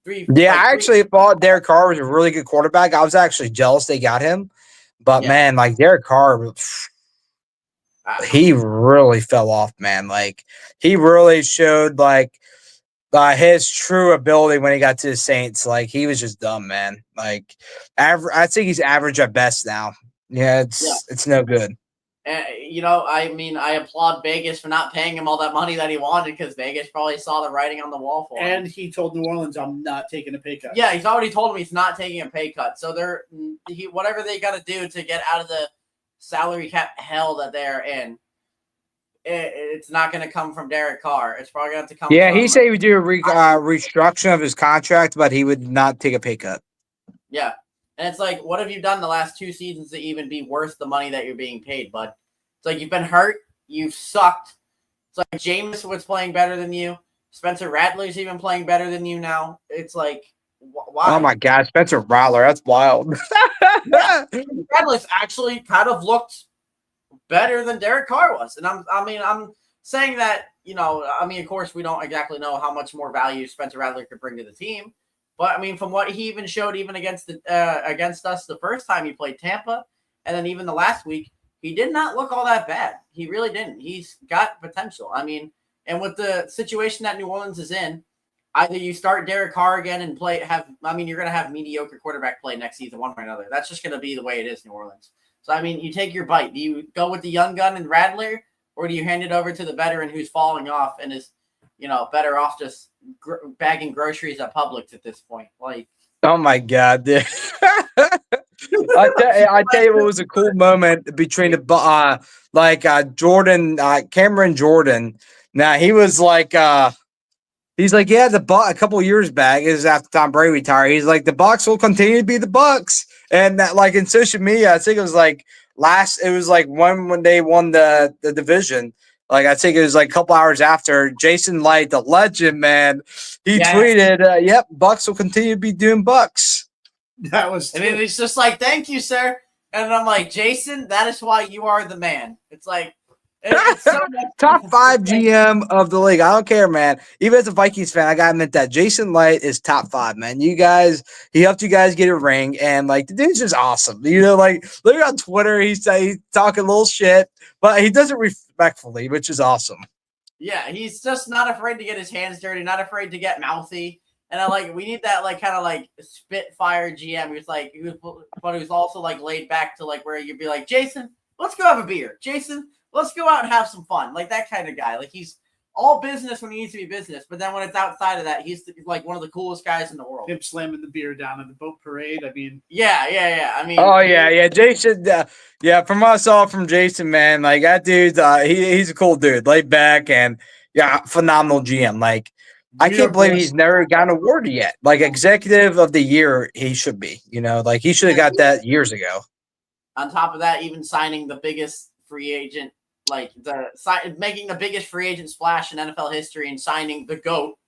Speaker 1: Yeah, I actually thought Derek Carr was a really good quarterback. I was actually jealous they got him, but man, like Derek Carr, he really fell off, man. Like he really showed his true ability when he got to the Saints. Like he was just dumb, man. Like I think he's average at best now. Yeah, it's no good.
Speaker 3: I mean, I applaud Vegas for not paying him all that money that he wanted because Vegas probably saw the writing on the wall for him.
Speaker 2: And he told New Orleans, "I'm not taking a pay cut."
Speaker 3: Yeah, he's already told him he's not taking a pay cut. So whatever they got to do to get out of the salary cap hell that they're in, it's not going to come from Derek Carr. It's probably going to come.
Speaker 1: Yeah, he said he would do a restructuring of his contract, but he would not take a pay cut.
Speaker 3: Yeah. And it's like, what have you done the last 2 seasons to even be worth the money that you're being paid, bud? It's like you've been hurt. You've sucked. It's like Jameis was playing better than you. Spencer Rattler's even playing better than you now. It's like, why?
Speaker 1: Oh, my God. Spencer Rattler. That's wild.
Speaker 3: Rattler's actually kind of looked better than Derek Carr was. And I'm saying that, of course, we don't exactly know how much more value Spencer Rattler could bring to the team. But I mean, from what he even showed, even against us the first time he played Tampa, and then even the last week, he did not look all that bad. He really didn't. He's got potential. I mean, and with the situation that New Orleans is in, either you start Derek Carr again and you're going to have mediocre quarterback play next season, one way or another. That's just going to be the way it is, New Orleans. So I mean, you take your bite. Do you go with the young gun and Rattler, or do you hand it over to the veteran who's falling off and is, better off just bagging groceries at Publix at this point? Like,
Speaker 1: oh my God, dude. I tell you what was a cool moment between Jordan, Cameron Jordan. Now he was he's like, yeah, a couple of years back, is after Tom Brady retired. He's like, the Bucs will continue to be the Bucs, and that in social media, I think it was when they won the division. I think it was a couple hours after. Jason Light, the legend, man, he tweeted, "Yep, Bucs will continue to be doing Bucs."
Speaker 2: That was.
Speaker 3: And it's just like, thank you, sir. And I'm like, Jason, that is why you are the man. It's like, it's so
Speaker 1: top 5 GM of the league. I don't care, man. Even as a Vikings fan, I gotta admit that Jason Light is top 5, man. He helped you guys get a ring, and the dude's just awesome. Look on Twitter, he's talking a little shit, but he does it respectfully, which is awesome.
Speaker 3: Yeah, he's just not afraid to get his hands dirty, not afraid to get mouthy. And we need that kind of spitfire GM who's also laid back to where you'd be like, Jason, let's go have a beer. Jason, let's go out and have some fun. That kind of guy. He's all business when he needs to be business, but then when it's outside of that, he's one of the coolest guys in the world.
Speaker 2: Him slamming the beer down in the boat parade. I mean,
Speaker 3: yeah. I mean,
Speaker 1: Jason. From us all, from Jason, man. That dude's he's a cool dude, laid back, and phenomenal GM. I can't believe he's never gotten awarded yet. Executive of the year, he should be. He should have got that years ago.
Speaker 3: On top of that, even signing the biggest free agent, making the biggest free agent splash in NFL history and signing the GOAT.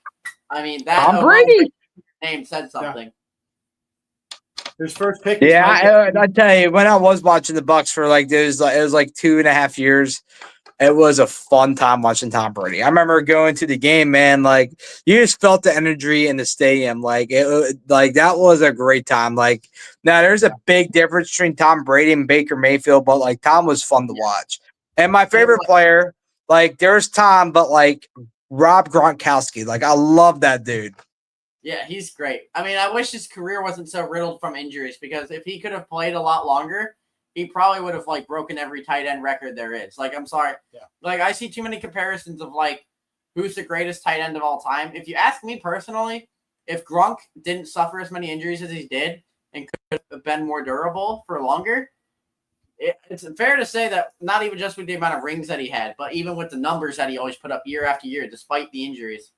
Speaker 3: I mean, that
Speaker 1: Tom Brady
Speaker 3: name said something.
Speaker 2: His first pick.
Speaker 1: I tell you, when I was watching the Bucs for it was 2.5 years. It was a fun time watching Tom Brady. I remember going to the game, man. You just felt the energy in the stadium. That was a great time. Now there's a big difference between Tom Brady and Baker Mayfield, but Tom was fun to watch. And my favorite player, there's Tom, but Rob Gronkowski. I love that dude.
Speaker 3: Yeah, he's great. I mean, I wish his career wasn't so riddled from injuries, because if he could have played a lot longer, he probably would have broken every tight end record there is. I'm sorry. Yeah. I see too many comparisons of who's the greatest tight end of all time. If you ask me personally, if Gronk didn't suffer as many injuries as he did and could have been more durable for longer, it's fair to say that not even just with the amount of rings that he had, but even with the numbers that he always put up year after year, despite the injuries,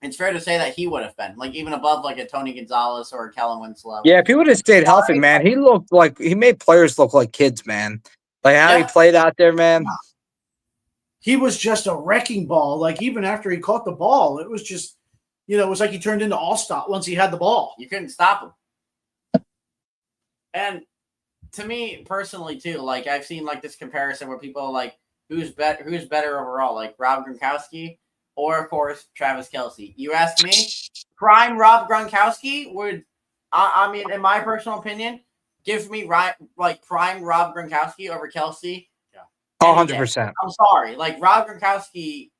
Speaker 3: it's fair to say that he would have been like even above like a Tony Gonzalez or a Kellen Winslow.
Speaker 1: Yeah, if he would have stayed healthy, man, he looked like he made players look like kids, man. Like how he played out there, man.
Speaker 2: He was just a wrecking ball. Like even after he caught the ball, it was just, it was like he turned into all-star once he had the ball.
Speaker 3: You couldn't stop him. And to me personally too, like I've seen like this comparison where people are like, who's better overall, like Rob Gronkowski or of course Travis Kelce. You ask me, prime Rob Gronkowski would, I mean, in my personal opinion, give me prime Rob Gronkowski over Kelce.
Speaker 1: 100%.
Speaker 3: I'm sorry, like Rob Gronkowski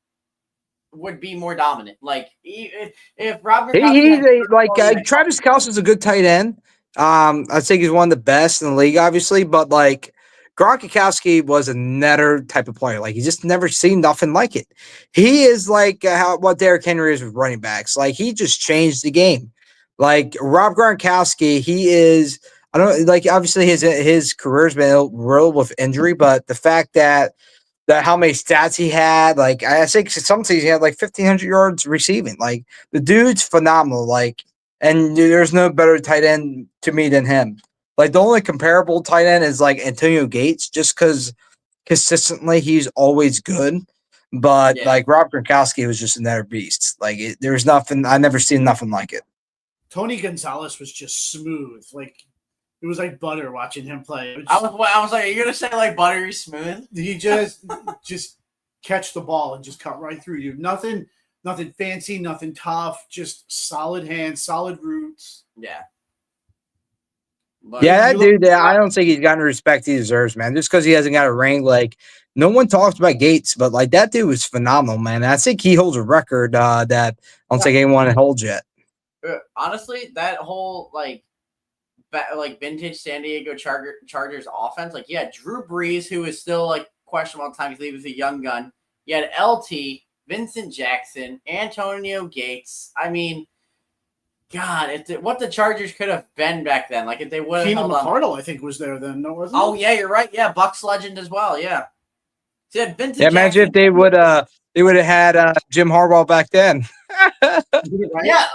Speaker 3: would be more dominant. Like if Rob Gronkowski
Speaker 1: Travis Kelce is a good tight end. I think he's one of the best in the league, obviously, but like Gronkowski was another type of player. Like, you just never seen nothing like it. He is like what Derrick Henry is with running backs. Like, he just changed the game. Like, Rob Gronkowski, he is, I don't like, obviously his career's been riddled with injury, but the fact that how many stats he had, like, I think some seasons he had like 1,500 yards receiving. Like, the dude's phenomenal. Like, and there's no better tight end to me than him. Like, the only comparable tight end is like Antonio Gates, just because consistently he's always good. But like Rob Gronkowski was just another beast. Like, there's nothing, I never seen nothing like it.
Speaker 2: Tony Gonzalez was just smooth. Like, it was like butter watching him play.
Speaker 3: I was like, are you gonna say like buttery smooth?
Speaker 2: He just catch the ball and just cut right through you. Nothing fancy, nothing tough, just solid hands, solid roots.
Speaker 3: Yeah.
Speaker 1: But that dude, I don't think he's gotten the respect he deserves, man. Just because he hasn't got a ring, like, no one talks about Gates, but like that dude was phenomenal, man. And I think he holds a record that I don't think anyone holds yet.
Speaker 3: Honestly, that whole like vintage San Diego Chargers offense, like, yeah, Drew Brees, who is still like questionable at times, he was a young gun. You had LT, Vincent Jackson, Antonio Gates. I mean, God, what the Chargers could have been back then. Like, if they would have
Speaker 2: Keenan McCardle, I think, was there then. No, wasn't
Speaker 3: Oh, yeah, you're right. Yeah, Bucks legend as well. Yeah. So Vincent
Speaker 1: Jackson, imagine if they would have had Jim Harbaugh back then.
Speaker 3: Yeah,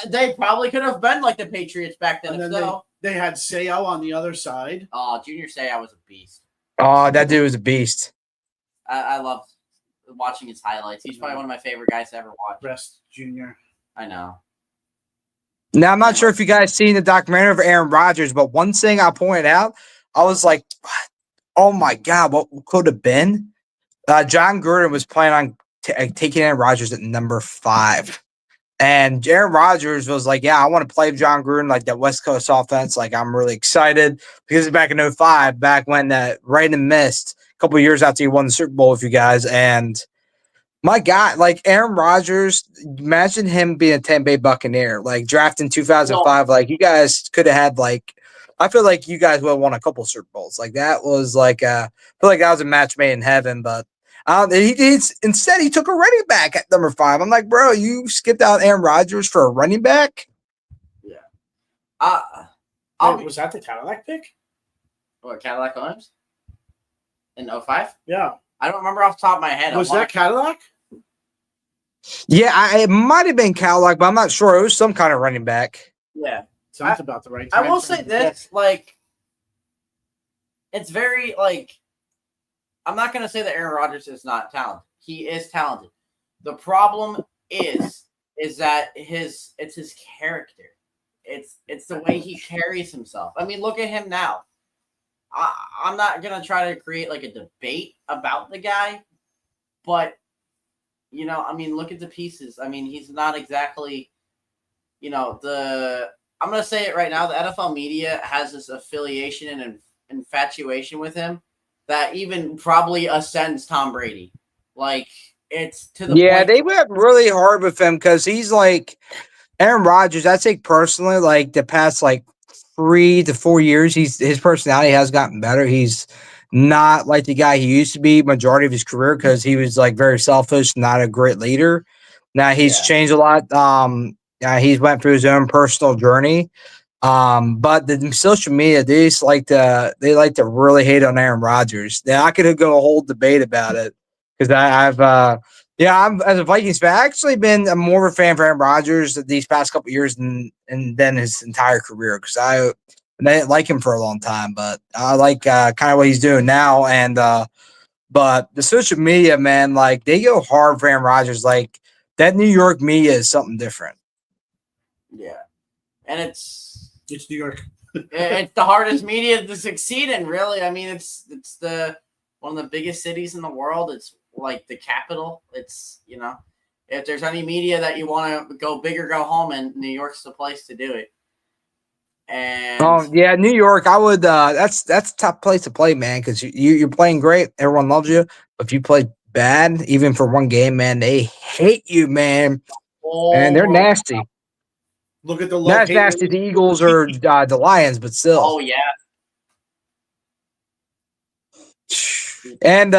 Speaker 3: they probably could have been like the Patriots back then.
Speaker 2: And then they had Seau on the other side.
Speaker 3: Oh, Junior Seau was a beast.
Speaker 1: Oh, that dude was a beast.
Speaker 3: I love watching his highlights. He's probably one of my favorite guys to ever watch.
Speaker 2: Rest Junior.
Speaker 3: I know.
Speaker 1: Now, I'm not sure if you guys seen the documentary of Aaron Rodgers, but one thing I pointed out, I was like, oh my God, what could have been? John Gruden was planning on taking Aaron Rodgers at number 5. And Aaron Rodgers was like, yeah, I want to play with John Gruden, like that West Coast offense. Like, I'm really excited because it's back in 2005, back when right in the mist, a couple of years after he won the Super Bowl with you guys. And my God, like Aaron Rodgers, imagine him being a Tampa Bay Buccaneer, like drafted in 2005. Like, you guys could have had, like, I feel like you guys would have won a couple Super Bowls. Like, that was like, I feel like that was a match made in heaven. But instead he took a running back at number 5. I'm like, bro, you skipped out Aaron Rodgers for a running back?
Speaker 3: Yeah.
Speaker 2: Was that the Cadillac pick?
Speaker 3: What, Cadillac Williams? In 2005?
Speaker 2: Yeah.
Speaker 3: I don't remember off the top of my head.
Speaker 2: Was that Cadillac?
Speaker 1: Yeah, it might have been Cadillac, but I'm not sure. It was some kind of running back.
Speaker 3: Yeah.
Speaker 2: Sounds about the right time.
Speaker 3: I will say this, like, it's very, like, I'm not going to say that Aaron Rodgers is not talented. He is talented. The problem is that it's his character. It's the way he carries himself. I mean, look at him now. I'm not going to try to create like a debate about the guy, but, you know, I mean, look at the pieces. I mean, he's not exactly, you know, I'm going to say it right now. The NFL media has this affiliation and an infatuation with him that even probably ascends Tom Brady. Like, it's to the point.
Speaker 1: They went really hard with him because he's like Aaron Rodgers. I think personally, like the past like 3 to 4 years, his personality has gotten better. He's not like the guy he used to be majority of his career because he was like very selfish, not a great leader. Now he's changed a lot. He's went through his own personal journey. But the social media, they like to really hate on Aaron Rodgers. Now I could go a whole debate about it because I'm as a Vikings fan, I've actually been more of a fan for Aaron Rodgers these past couple of years than his entire career because I didn't like him for a long time, but I like kind of what he's doing now. And but the social media, man, like they go hard for Aaron Rodgers. Like that New York media is something different.
Speaker 3: Yeah, and it's
Speaker 2: New York.
Speaker 3: it's the hardest media to succeed in. Really, I mean, it's the one of the biggest cities in the world. It's like the capital. It's if there's any media that you want to go big or go home, and New York's the place to do it. And
Speaker 1: oh yeah, New York. I would. That's a tough place to play, man, because you're playing great. Everyone loves you. But if you play bad, even for one game, man, they hate you, man. And they're nasty.
Speaker 2: Look at the
Speaker 1: Not
Speaker 2: love.
Speaker 1: as nasty as the Eagles or the Lions, but still.
Speaker 3: oh yeah,
Speaker 1: And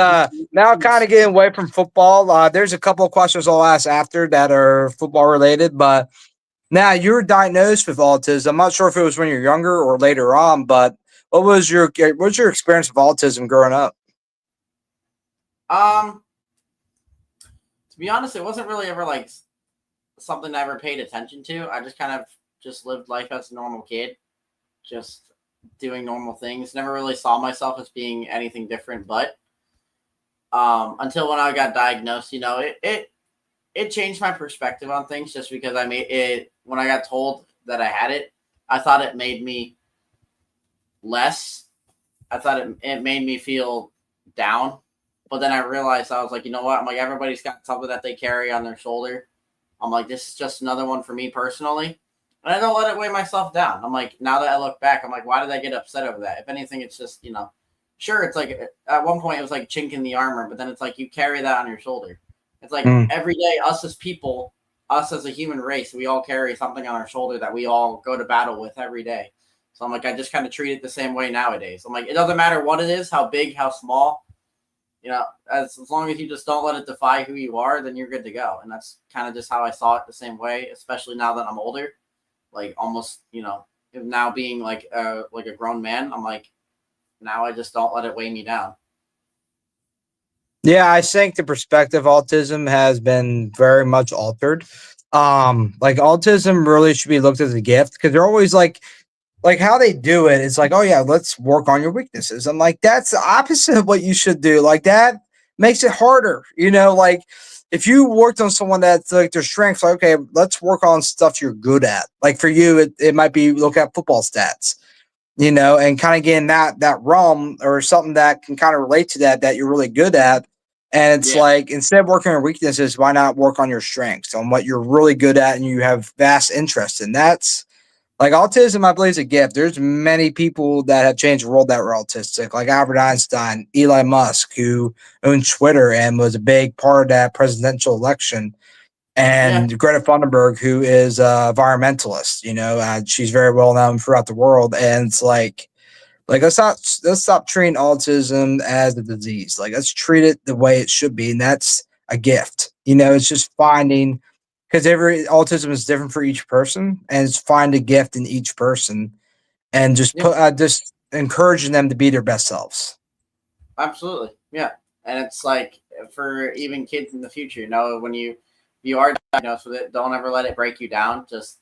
Speaker 1: now, kind of getting away from football, there's a couple of questions I'll ask after that are football related. But now you're diagnosed with autism. I'm not sure if it was when you're younger or later on, but what was your experience with autism growing up?
Speaker 3: to be honest, it wasn't really ever like something I ever paid attention to. I just kind of just lived life as a normal kid, just doing normal things. Never really saw myself as being anything different, but until when I got diagnosed, it changed my perspective on things just because I made it when I got told that I had it. I thought it made me less. I thought it made me feel down. But then I realized I was like, you know what? I'm like, everybody's got something that they carry on their shoulder. I'm like, this is just another one for me personally. And I don't let it weigh myself down. I'm like, now that I look back, I'm like, why did I get upset over that? If anything, it's just, sure, it's like at one point it was like chink in the armor, but then it's like you carry that on your shoulder. It's like every day, us as people, us as a human race, we all carry something on our shoulder that we all go to battle with every day. So I'm like, I just kind of treat it the same way nowadays. I'm like, it doesn't matter what it is, how big, how small, as long as you just don't let it defy who you are, then you're good to go. And that's kind of just how I saw it the same way, especially now that I'm older, like almost, now being like a grown man, I'm like, now I just don't let it weigh me down.
Speaker 1: Yeah, I think the perspective of autism has been very much altered. Like autism really should be looked as a gift because they're always like how they do it. It's like, oh yeah, let's work on your weaknesses. I'm like, that's the opposite of what you should do. Like that makes it harder. Like if you worked on someone that's like their strengths, like, okay, let's work on stuff you're good at. Like for you, it might be look at football stats. And kind of getting that realm or something that can kind of relate to that you're really good at. And it's like instead of working on weaknesses, why not work on your strengths, on what you're really good at and you have vast interest in? That's like autism, I believe, is a gift. There's many people that have changed the world that were autistic, like Albert Einstein, Elon Musk, who owned Twitter and was a big part of that presidential election, and Greta Thunberg, who is a environmentalist. She's very well known throughout the world, and it's like let's stop treating autism as a disease. Like let's treat it the way it should be, and that's a gift. It's just finding because every autism is different for each person, and it's find a gift in each person, and just just encouraging them to be their best selves.
Speaker 3: Absolutely, yeah. And it's like for even kids in the future, when you are diagnosed with it, don't ever let it break you down. Just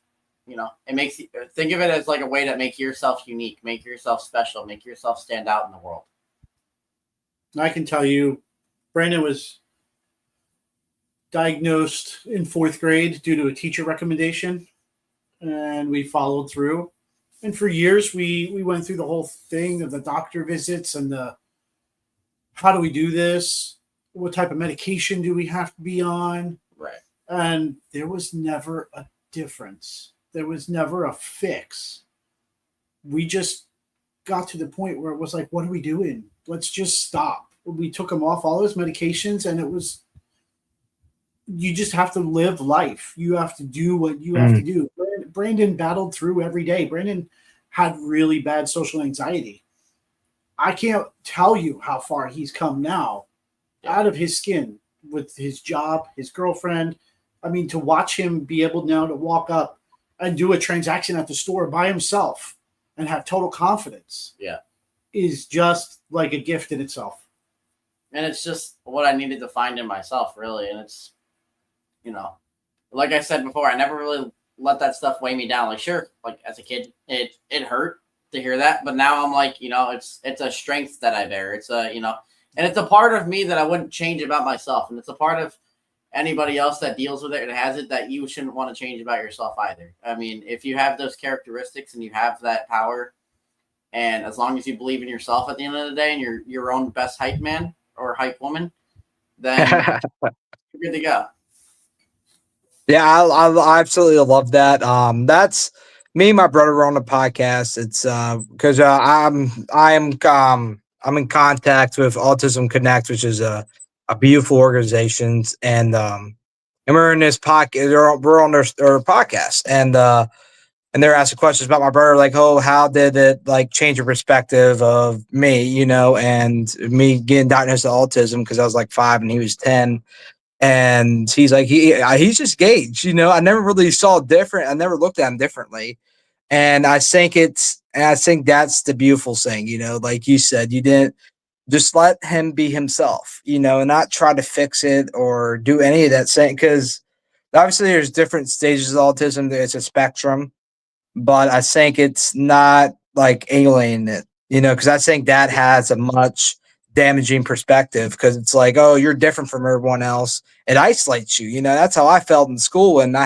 Speaker 3: it makes you think of it as like a way to make yourself unique, make yourself special, make yourself stand out in the world.
Speaker 2: I can tell you, Brandon was diagnosed in 4th grade due to a teacher recommendation, and we followed through. And for years, we went through the whole thing of the doctor visits and the how do we do this? What type of medication do we have to be on?
Speaker 3: Right.
Speaker 2: And there was never a difference. There was never a fix. We just got to the point where it was like, what are we doing? Let's just stop. We took him off all his medications, and it was, you just have to live life. You have to do what you have to do. Brandon battled through every day. Brandon had really bad social anxiety. I can't tell you how far he's come now out of his skin with his job, his girlfriend. I mean, to watch him be able now to walk up and do a transaction at the store by himself and have total confidence.
Speaker 3: Yeah.
Speaker 2: Is just like a gift in itself.
Speaker 3: And it's just what I needed to find in myself, really. And it's, like I said before, I never really let that stuff weigh me down. Like, sure, like as a kid, it hurt to hear that, but now I'm like, it's a strength that I bear. It's a, and it's a part of me that I wouldn't change about myself, and it's a part of anybody else that deals with it and has it that you shouldn't want to change about yourself either. I mean, if you have those characteristics and you have that power, and as long as you believe in yourself at the end of the day and you're your own best hype man or hype woman, then you're good to go.
Speaker 1: Yeah, I absolutely love that. That's me and my brother were on the podcast. It's because I'm in contact with Autism Connect, which is a beautiful organization, and we're in this podcast. We're on their podcast, and they're asking questions about my brother, like, oh, how did it like change your perspective of me, and me getting diagnosed with autism because I was like 5 and he was 10. And he's like, he's just Gage, I never really saw it different. I never looked at him differently. And I think that's the beautiful thing, like you said, you didn't just let him be himself, and not try to fix it or do any of that saying, because obviously there's different stages of autism. There's a spectrum, but I think it's not like alienating it, because I think that has a much damaging perspective because it's like, oh, you're different from everyone else. It isolates you. That's how I felt in school. And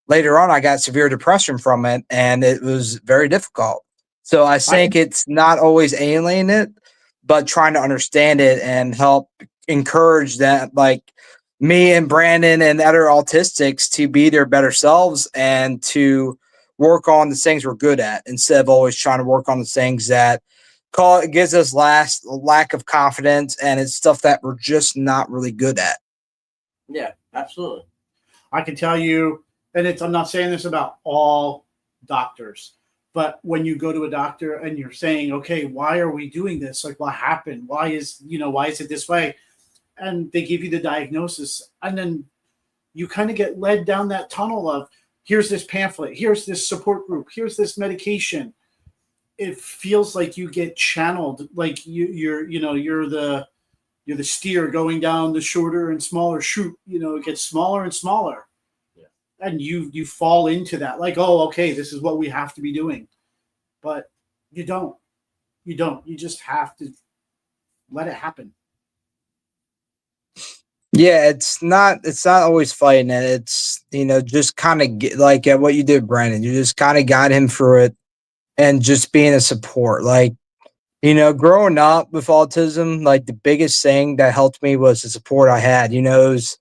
Speaker 1: later on, I got severe depression from it and it was very difficult. So I think it's not always alienating it, but trying to understand it and help encourage that, like me and Brandon and other autistics to be their better selves and to work on the things we're good at instead of always trying to work on the things that it gives us lack of confidence, and it's stuff that we're just not really good at.
Speaker 3: Yeah, absolutely.
Speaker 2: I can tell you, and I'm not saying this about all doctors, but when you go to a doctor and you're saying, okay, why are we doing this? Like, what happened? Why is it this way? And they give you the diagnosis, and then you kind of get led down that tunnel of, here's this pamphlet, here's this support group, here's this medication. It feels like you get channeled, like you're the steer going down the shorter and smaller chute. It gets smaller and smaller, and you fall into that, like, oh, okay, this is what we have to be doing, but you don't. You just have to let it happen.
Speaker 1: Yeah, it's not always fighting it. It's just kind of like what you did, Brandon. You just kind of got him through it. And just being a support, like, growing up with autism, like the biggest thing that helped me was the support I had, because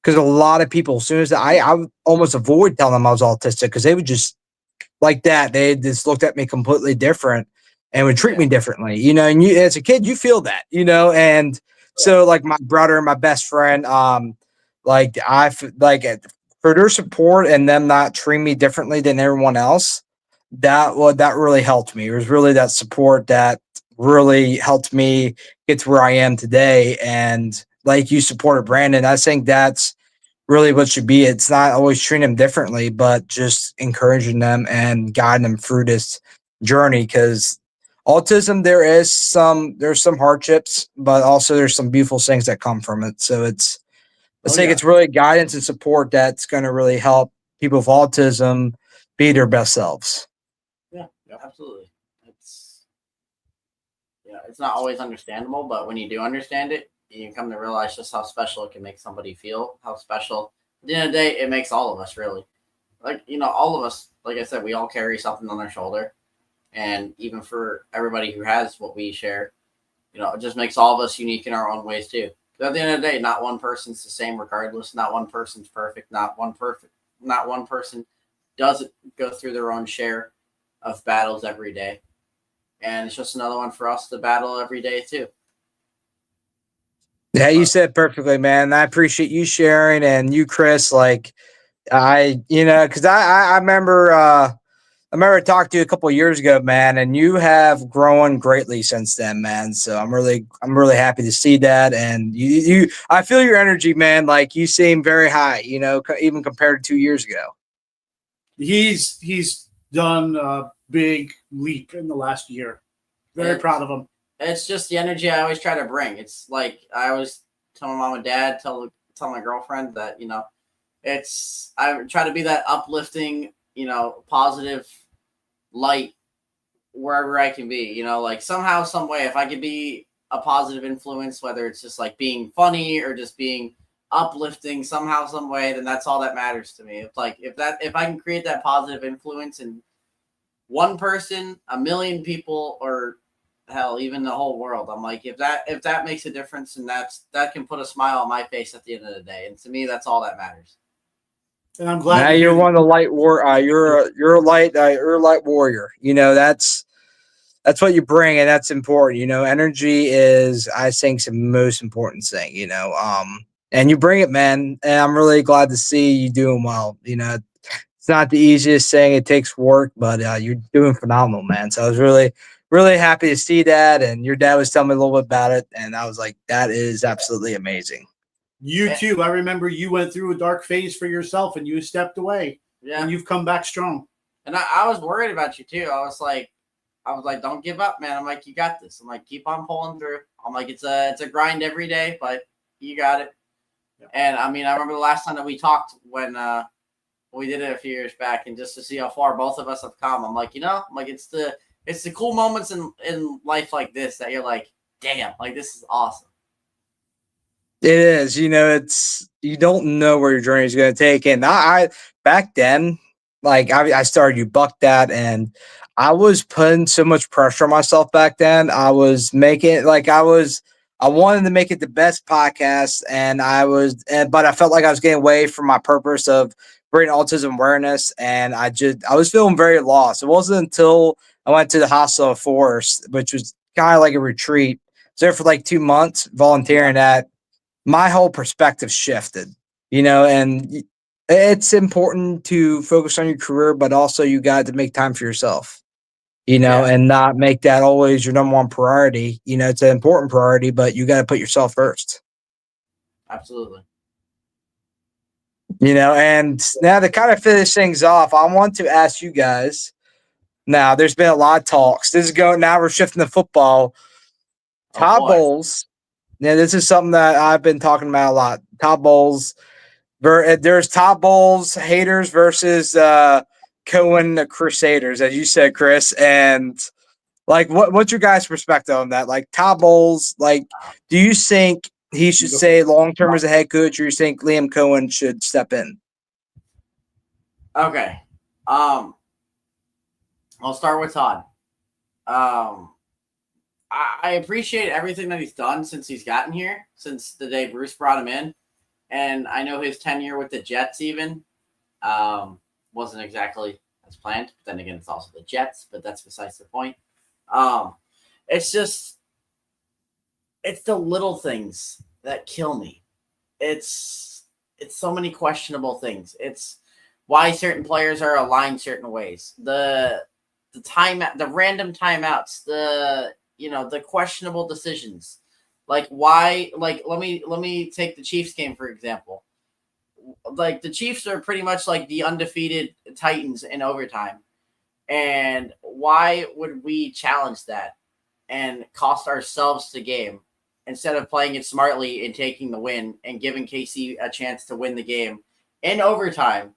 Speaker 1: a lot of people, as soon as I would almost avoid telling them I was autistic because they would just like that. They just looked at me completely different and would treat me differently, and you, as a kid, you feel that, and so like my brother and my best friend, like for their support and them not treating me differently than everyone else, that really helped me. It was really that support that really helped me get to where I am today. And like you supported Brandon, I think that's really what should be. It's not always treating them differently, but just encouraging them and guiding them through this journey. Because autism, there's some hardships, but also there's some beautiful things that come from it. So it's really guidance and support that's going to really help people with autism be their best selves.
Speaker 3: Yeah, absolutely. It's not always understandable, but when you do understand it, you come to realize just how special it can make somebody feel. How special, at the end of the day, it makes all of us, really. Like, all of us, like I said, we all carry something on our shoulder, and even for everybody who has what we share, it just makes all of us unique in our own ways too. But at the end of the day, not one person's the same regardless. Not one person's perfect. Not one person doesn't go through their own share of battles every day, and it's just another one for us to battle every day too.
Speaker 1: Yeah, you said perfectly, man. I appreciate you sharing, and you, Chris. Like because I remember talking to you a couple of years ago, man, and you have grown greatly since then, man. So I'm really happy to see that, and I feel your energy, man. Like you seem very high, even compared to 2 years ago.
Speaker 2: He's done a big leap in the last year. Very proud of him.
Speaker 3: It's just the energy I always try to bring. It's like I always tell my mom and dad, tell my girlfriend that, I try to be that uplifting, positive light wherever I can be. Like somehow, some way, if I could be a positive influence, whether it's just like being funny or just being uplifting somehow, some way, then that's all that matters to me. It's like if I can create that positive influence in one person, a million people, or hell, even the whole world, I'm like, if that makes a difference, and that can put a smile on my face at the end of the day, and to me, that's all that matters.
Speaker 2: And I'm glad
Speaker 1: now you're one of the light you're a light warrior. That's what you bring, and that's important. Energy is, I think, the most important thing. And you bring it, man. And I'm really glad to see you doing well. It's not the easiest thing; it takes work, but you're doing phenomenal, man. So I was really, really happy to see that. And your dad was telling me a little bit about it, and I was like, that is absolutely amazing.
Speaker 2: You too. I remember you went through a dark phase for yourself, and you stepped away.
Speaker 3: Yeah,
Speaker 2: and you've come back strong.
Speaker 3: And I was worried about you too. I was like, don't give up, man. I'm like, you got this. I'm like, keep on pulling through. I'm like, it's a grind every day, but you got it. Yeah. And I mean, I remember the last time that we talked when we did it a few years back, and just to see how far both of us have come, I'm like, it's the cool moments in life like this that you're like, damn, like this is awesome.
Speaker 1: It is, it's, you don't know where your journey is going to take. And I back then, like I started, you bucked that, and I was putting so much pressure on myself back then. I was making I wanted to make it the best podcast, but I felt like I was getting away from my purpose of bringing autism awareness, and I was feeling very lost. It wasn't until I went to the Hostel Forest, which was kind of like a retreat. I was there for like 2 months volunteering at. My whole perspective shifted, and it's important to focus on your career, but also you got to make time for yourself, and not make that always your number one priority. It's an important priority, but you got to put yourself first.
Speaker 3: Absolutely.
Speaker 1: And now to kind of finish things off, I want to ask you guys, now there's been a lot of talks. Now we're shifting to football. Todd Bowles. Yeah, this is something that I've been talking about a lot. Todd Bowles. There's Todd Bowles haters versus Cohen Crusaders, as you said, Chris. And like, what's your guys' perspective on that? Like Todd Bowles, like, do you think he should stay long term as a head coach, or you think Liam Cohen should step in?
Speaker 3: Okay. I'll start with Todd. I appreciate everything that he's done since he's gotten here, since the day Bruce brought him in. And I know his tenure with the Jets even wasn't exactly as planned. But then again, it's also the Jets, but that's besides the point. It's the little things that kill me. It's so many questionable things. It's why certain players are aligned certain ways. The random timeouts, the questionable decisions. Like why, like let me take the Chiefs game for example. Like the Chiefs are pretty much like the undefeated Titans in overtime. And why would we challenge that and cost ourselves the game instead of playing it smartly and taking the win and giving KC a chance to win the game in overtime?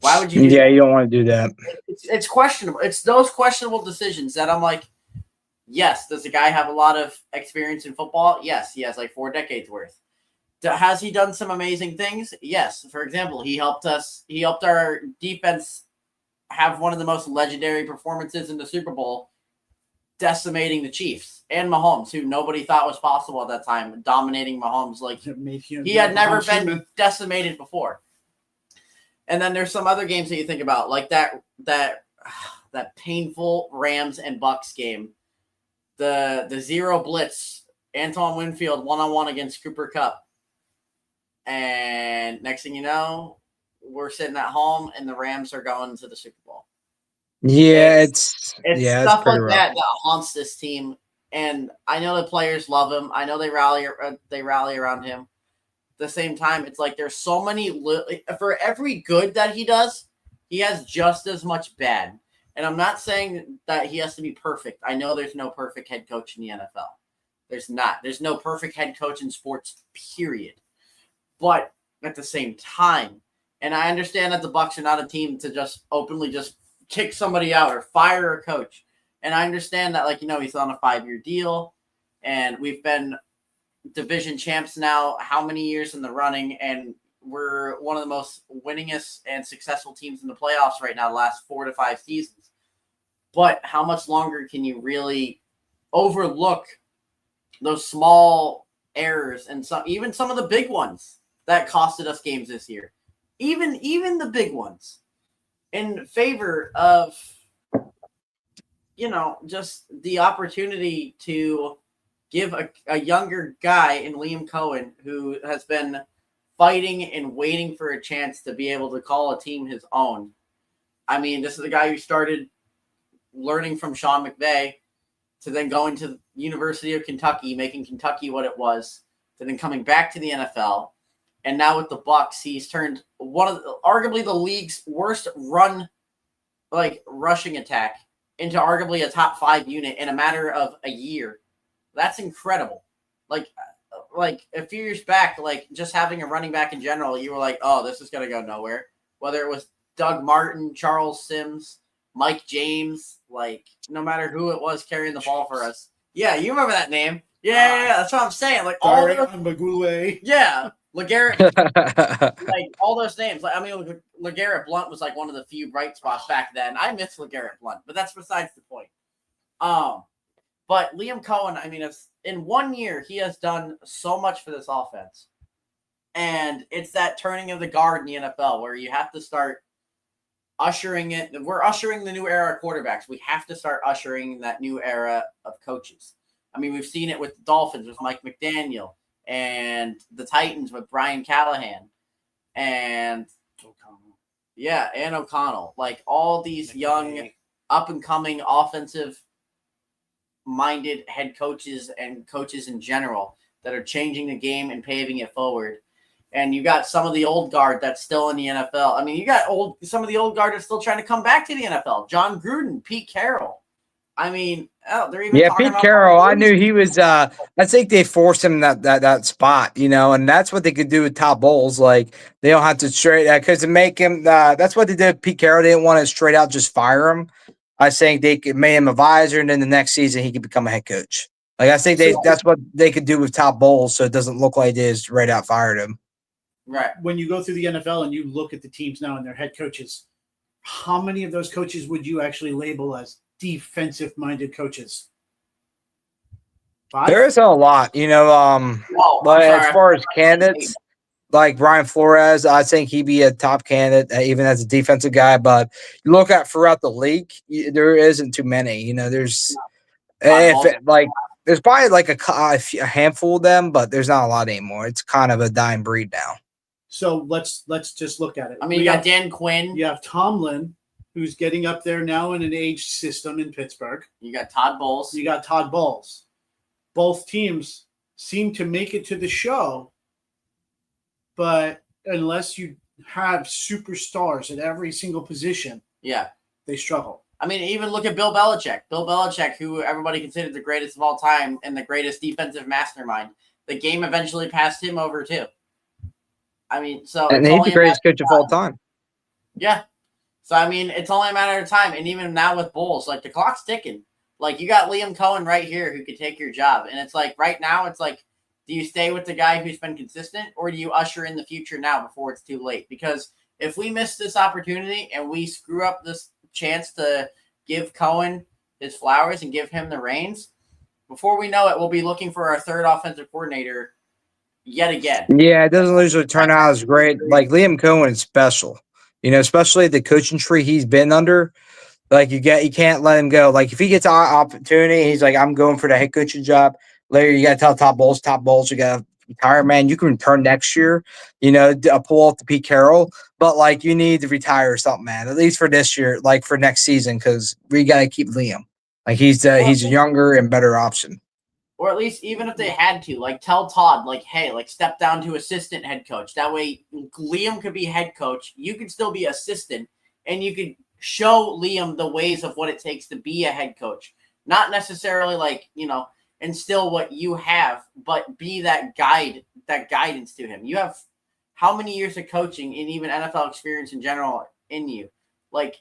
Speaker 3: Why would you do that?
Speaker 1: You don't want to do that.
Speaker 3: It's questionable. It's those questionable decisions that I'm like, yes, does the guy have a lot of experience in football? Yes, he has like 4 decades worth. Has he done some amazing things? Yes. For example, he helped our defense have one of the most legendary performances in the Super Bowl, decimating the Chiefs and Mahomes, who nobody thought was possible at that time, dominating Mahomes like he had never been decimated before. And then there's some other games that you think about, like that painful Rams and Bucks game. The zero blitz, Antoine Winfield one-on-one against Cooper Kupp. And next thing you know, we're sitting at home and the Rams are going to the Super Bowl.
Speaker 1: Yeah, it's
Speaker 3: stuff like
Speaker 1: rough.
Speaker 3: that haunts this team. And I know the players love him. I know they rally around him. At the same time, it's like there's so many for every good that he does, he has just as much bad. And I'm not saying that he has to be perfect. I know there's no perfect head coach in the NFL. There's not. There's no perfect head coach in sports, period. But at the same time, and I understand that the Bucs are not a team to just openly just kick somebody out or fire a coach. And I understand that, like, he's on a 5-year deal, and we've been division champs now how many years in the running, and we're one of the most winningest and successful teams in the playoffs right now the last 4 to 5 seasons. But how much longer can you really overlook those small errors and even some of the big ones that costed us games this year? Even the big ones, in favor of, just the opportunity to give a younger guy in Liam Cohen, who has been fighting and waiting for a chance to be able to call a team his own. I mean, this is the guy who started learning from Sean McVay, to then going to the University of Kentucky, making Kentucky what it was, to then coming back to the NFL. And now with the Bucs, he's turned arguably the league's worst rushing attack into arguably a top 5 unit in a matter of a year. That's incredible. Like a few years back, just having a running back in general, you were like, oh, this is going to go nowhere. Whether it was Doug Martin, Charles Sims, Mike James, no matter who it was carrying the ball for us. Yeah, you remember that name. Yeah, that's what I'm saying.
Speaker 2: Magoulet.
Speaker 3: Yeah, LeGarrette. All those names. LeGarrette Blount was one of the few bright spots back then. I miss LeGarrette Blount, but that's besides the point. But Liam Cohen, it's in 1 year, he has done so much for this offense. And it's that turning of the guard in the NFL where you have to start ushering it. We're ushering the new era of quarterbacks. We have to start ushering that new era of coaches. We've seen it with the Dolphins with Mike McDaniel, and the Titans with Brian Callahan, and O'Connell. Yeah, and O'Connell. All these young, up-and-coming offensive-minded head coaches and coaches in general that are changing the game and paving it forward. And you got some of the old guard that's still in the NFL. You got some of the old guard that's still trying to come back to the NFL. John Gruden, Pete Carroll. They're even talking
Speaker 1: Pete Carroll. I knew he was. I think they forced him that spot, and that's what they could do with Todd Bowles. They don't have to because to make him. That's what they did with Pete Carroll. They didn't want to straight out just fire him. I think they could make him a visor, and then the next season he could become a head coach. I think that's what they could do with Todd Bowles, so it doesn't look like they just right out fired him.
Speaker 2: Right. When you go through the NFL and you look at the teams now and their head coaches, how many of those coaches would you actually label as defensive-minded coaches? 5?
Speaker 1: There isn't a lot, but as far as candidates, like Brian Flores, I think he'd be a top candidate, even as a defensive guy. But you look at throughout the league, there isn't too many. There's there's probably a handful of them, but there's not a lot anymore. It's kind of a dying breed now.
Speaker 2: So let's just look at it.
Speaker 3: You got Dan Quinn.
Speaker 2: You have Tomlin, who's getting up there now in an age system in Pittsburgh.
Speaker 3: You got Todd Bowles.
Speaker 2: Both teams seem to make it to the show, but unless you have superstars at every single position, they struggle.
Speaker 3: Even look at Bill Belichick. Bill Belichick, who everybody considered the greatest of all time and the greatest defensive mastermind. The game eventually passed him over too. And he's
Speaker 1: the greatest coach of all time.
Speaker 3: Yeah. So, it's only a matter of time. And even now with Bowles, the clock's ticking. You got Liam Cohen right here who could take your job. And it's right now, it's do you stay with the guy who's been consistent, or do you usher in the future now before it's too late? Because if we miss this opportunity and we screw up this chance to give Cohen his flowers and give him the reins, before we know it, we'll be looking for our third offensive coordinator yet again.
Speaker 1: Yeah, it doesn't usually turn out as great. Liam Cohen is special, especially the coaching tree he's been under. You can't let him go. If he gets an opportunity, he's I'm going for the head coaching job. Later, you got to tell Todd Bowles, you got to retire, man. You can return next year, pull off the Pete Carroll, but you need to retire or something, man. At least for this year, for next season, because we got to keep Liam. He's a younger and better option.
Speaker 3: Or at least even if they had to, tell Todd, hey, step down to assistant head coach. That way, Liam could be head coach. You could still be assistant, and you could show Liam the ways of what it takes to be a head coach. Not necessarily like, instill what you have, but be that guidance to him. You have how many years of coaching and even NFL experience in general in you? Like,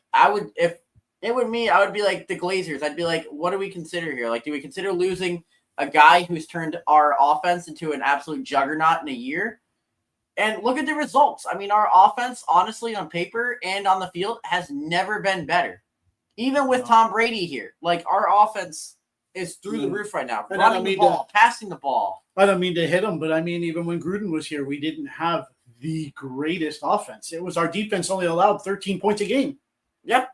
Speaker 3: if it were me, I would be like the Glazers. I'd be like, what do we consider here? Like, do we consider losing a guy who's turned our offense into an absolute juggernaut in a year? And look at the results. I mean, our offense, honestly, on paper and on the field, has never been better. Even with Tom Brady here. Like, our offense is through the roof right now. Running the ball, passing the ball.
Speaker 2: I don't mean to hit him, but I mean, even when Gruden was here, we didn't have the greatest offense. It was our defense only allowed 13 points a game.
Speaker 3: Yep.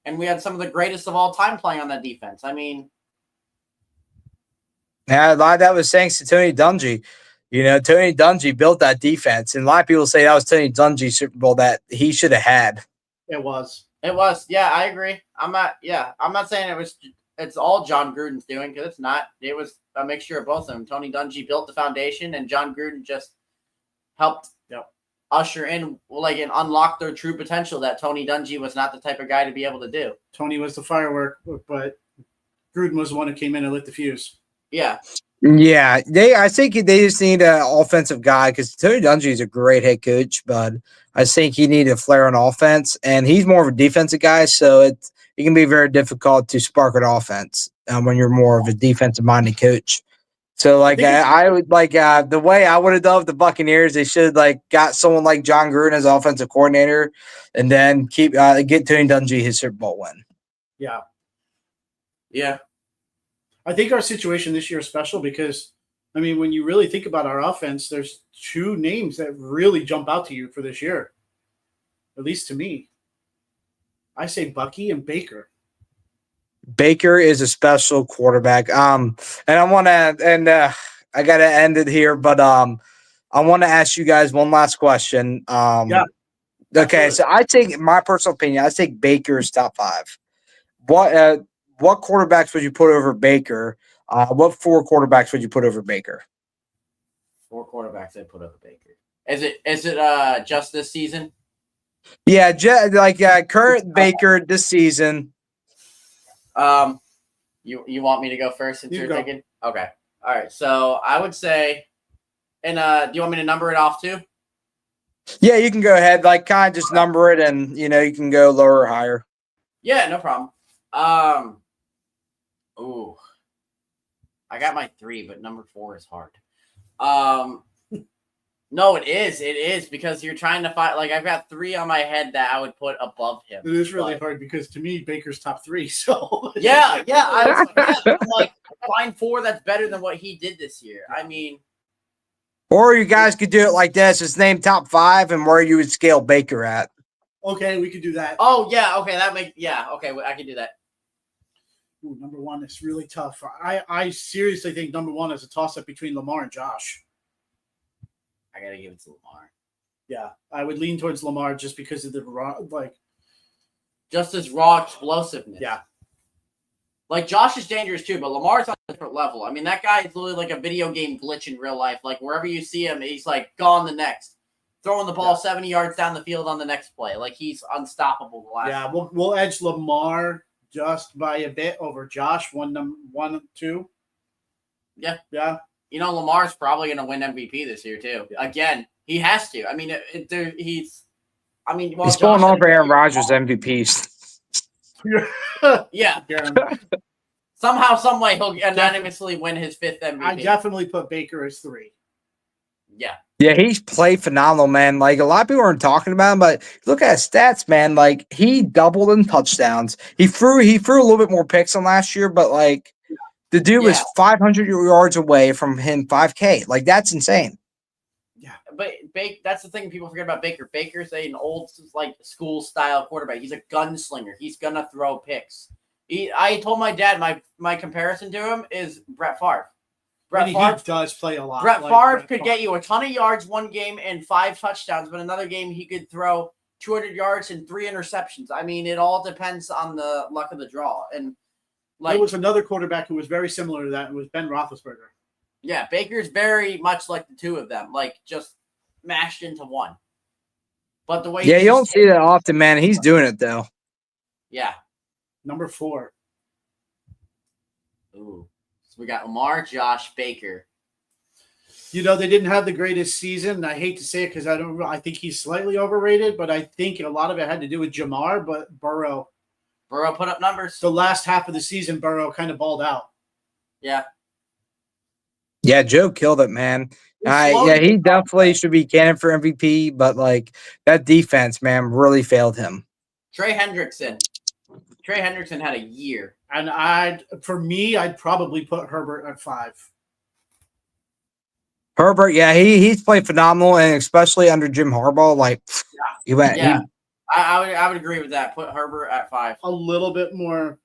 Speaker 3: And we had some of the greatest of all time playing on that defense. I mean.
Speaker 1: Yeah, a lot of that was thanks to Tony Dungy. Tony Dungy built that defense, and a lot of people say that was Tony Dungy's Super Bowl that he should have had.
Speaker 2: It was.
Speaker 3: Yeah, I agree. I'm not saying it's all John Gruden's doing, because it's not. It was a mixture of both of them. Tony Dungy built the foundation, and John Gruden just helped usher in, and unlock their true potential that Tony Dungy was not the type of guy to be able to do.
Speaker 2: Tony was the firework, but Gruden was the one who came in and lit the fuse.
Speaker 3: Yeah.
Speaker 1: Yeah, I think they just need an offensive guy, because Tony Dungy is a great head coach, but I think he needed a flair on offense, and he's more of a defensive guy, so it can be very difficult to spark an offense when you're more of a defensive-minded coach. So, I would the way I would have done with the Buccaneers, they should got someone like John Gruden as offensive coordinator, and then get Tony Dungy his Super Bowl win.
Speaker 2: Yeah.
Speaker 3: Yeah.
Speaker 2: I think our situation this year is special because, I mean, when you really think about our offense, there's two names that really jump out to you for this year, at least to me. I say Bucky and Baker.
Speaker 1: Baker is a special quarterback. And I want to, I got to end it here, but I want to ask you guys one last question.
Speaker 2: Yeah.
Speaker 1: Okay, so I take my personal opinion. I think Baker's top 5. What quarterbacks would you put over Baker? What 4 quarterbacks would you put over Baker?
Speaker 3: 4 quarterbacks I'd put over Baker. Is it just this season?
Speaker 1: Yeah, current Baker this season.
Speaker 3: You want me to go first since you're
Speaker 2: go.
Speaker 3: thinking? Okay. All right. So I would say, and do you want me to number it off too?
Speaker 1: Yeah, you can go ahead. Kind of just number it, and you can go lower or higher.
Speaker 3: Yeah, no problem. Ooh, I got my 3, but number 4 is hard. No, it is because you're trying to find. I've got 3 on my head that I would put above him.
Speaker 2: It is really hard because to me, Baker's top 3. So
Speaker 3: yeah. I'm find 4 that's better than what he did this year. I mean,
Speaker 1: or you guys could do it like this: just name top 5 and where you would scale Baker at.
Speaker 2: Okay, we could do that.
Speaker 3: Oh yeah, okay, okay, I can do that.
Speaker 2: Ooh, number 1 is really tough. I seriously think number 1 is a toss-up between Lamar and Josh.
Speaker 3: I gotta give it to Lamar.
Speaker 2: Yeah, I would lean towards Lamar just because of the
Speaker 3: just his raw explosiveness.
Speaker 2: Yeah.
Speaker 3: Josh is dangerous too, but Lamar's on a different level. I mean, that guy is literally like a video game glitch in real life. Wherever you see him, he's gone the next. Throwing the ball 70 yards down the field on the next play. He's unstoppable.
Speaker 2: We'll edge Lamar just by a bit over Josh, 1 2.
Speaker 3: Yeah.
Speaker 2: Yeah.
Speaker 3: Lamar's probably going to win MVP this year too. Yeah. Again, he has to. I mean, he's
Speaker 1: pulling off Aaron Rodgers MVPs.
Speaker 3: Yeah. Somehow, some way, he'll unanimously win his 5th MVP.
Speaker 2: I definitely put Baker as 3.
Speaker 3: Yeah.
Speaker 1: Yeah, he's played phenomenal, man. A lot of people aren't talking about him, but look at his stats, man. He doubled in touchdowns. He threw a little bit more picks than last year, but the dude was 500 yards away from him 5K. That's insane.
Speaker 3: Yeah, but that's the thing people forget about Baker. Baker's an old school style quarterback. He's a gunslinger. He's gonna throw picks. I told my dad my comparison to him is Brett Favre.
Speaker 2: He does play a lot.
Speaker 3: Brett Favre could get you a ton of yards one game and 5 touchdowns, but another game he could throw 200 yards and 3 interceptions. I mean, it all depends on the luck of the draw. And
Speaker 2: there was another quarterback who was very similar to that. It was Ben Roethlisberger.
Speaker 3: Yeah, Baker's very much like the two of them, just mashed into one. But the way
Speaker 1: Yeah,
Speaker 3: he's
Speaker 1: you don't
Speaker 3: just
Speaker 1: see that often, man. He's doing it though.
Speaker 3: yeah.
Speaker 2: Number 4.
Speaker 3: Ooh. So we got Lamar, Josh, Baker.
Speaker 2: You know, they didn't have the greatest season. And I hate to say it because I think he's slightly overrated, but I think a lot of it had to do with Jamar, but Burrow.
Speaker 3: Burrow put up numbers.
Speaker 2: The last half of the season, Burrow kind of balled out.
Speaker 3: Yeah.
Speaker 1: Yeah, Joe killed it, man.
Speaker 2: Slow
Speaker 1: Yeah,
Speaker 2: to
Speaker 1: he
Speaker 2: get
Speaker 1: definitely
Speaker 2: going.
Speaker 1: should be candidate for MVP, but like that defense, man, really failed him.
Speaker 3: Trey Hendrickson. Trey Hendrickson had a year.
Speaker 2: And for me, I'd probably put Herbert at 5.
Speaker 1: Herbert, yeah, he's played phenomenal, and especially under Jim Harbaugh, like he went.
Speaker 3: Yeah. I would agree with that. Put Herbert at 5.
Speaker 2: A little bit more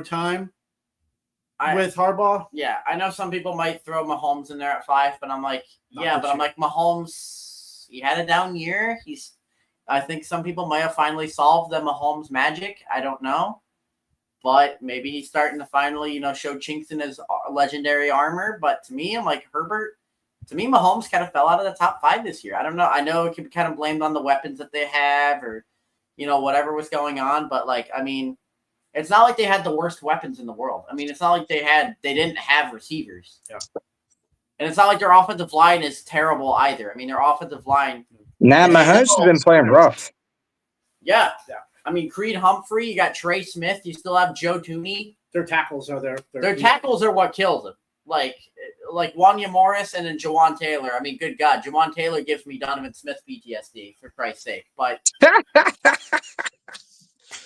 Speaker 2: time with Harbaugh.
Speaker 3: Yeah, I know some people might throw Mahomes in there at 5, but I'm like, I'm like Mahomes. He had a down year. I think some people might have finally solved the Mahomes magic. I don't know, but maybe he's starting to finally, show chinks in his legendary armor. But to me, I'm like Herbert. To me, Mahomes kind of fell out of the top 5 this year. I don't know. I know it can be kind of blamed on the weapons that they have, or whatever was going on. But like, I mean, it's not like they had the worst weapons in the world. I mean, it's not like they didn't have receivers.
Speaker 2: Yeah.
Speaker 3: And it's not like their offensive line is terrible either. I mean, their offensive line.
Speaker 1: Nah, Mahomes has been playing rough.
Speaker 3: Yeah. I mean, Creed Humphrey, you got Trey Smith, you still have Joe Tooney.
Speaker 2: Their tackles are there.
Speaker 3: Their tackles are what kills them. Like Wanya Morris and then Jawan Taylor. I mean, good God, Jawan Taylor gives me Donovan Smith PTSD, for Christ's sake. But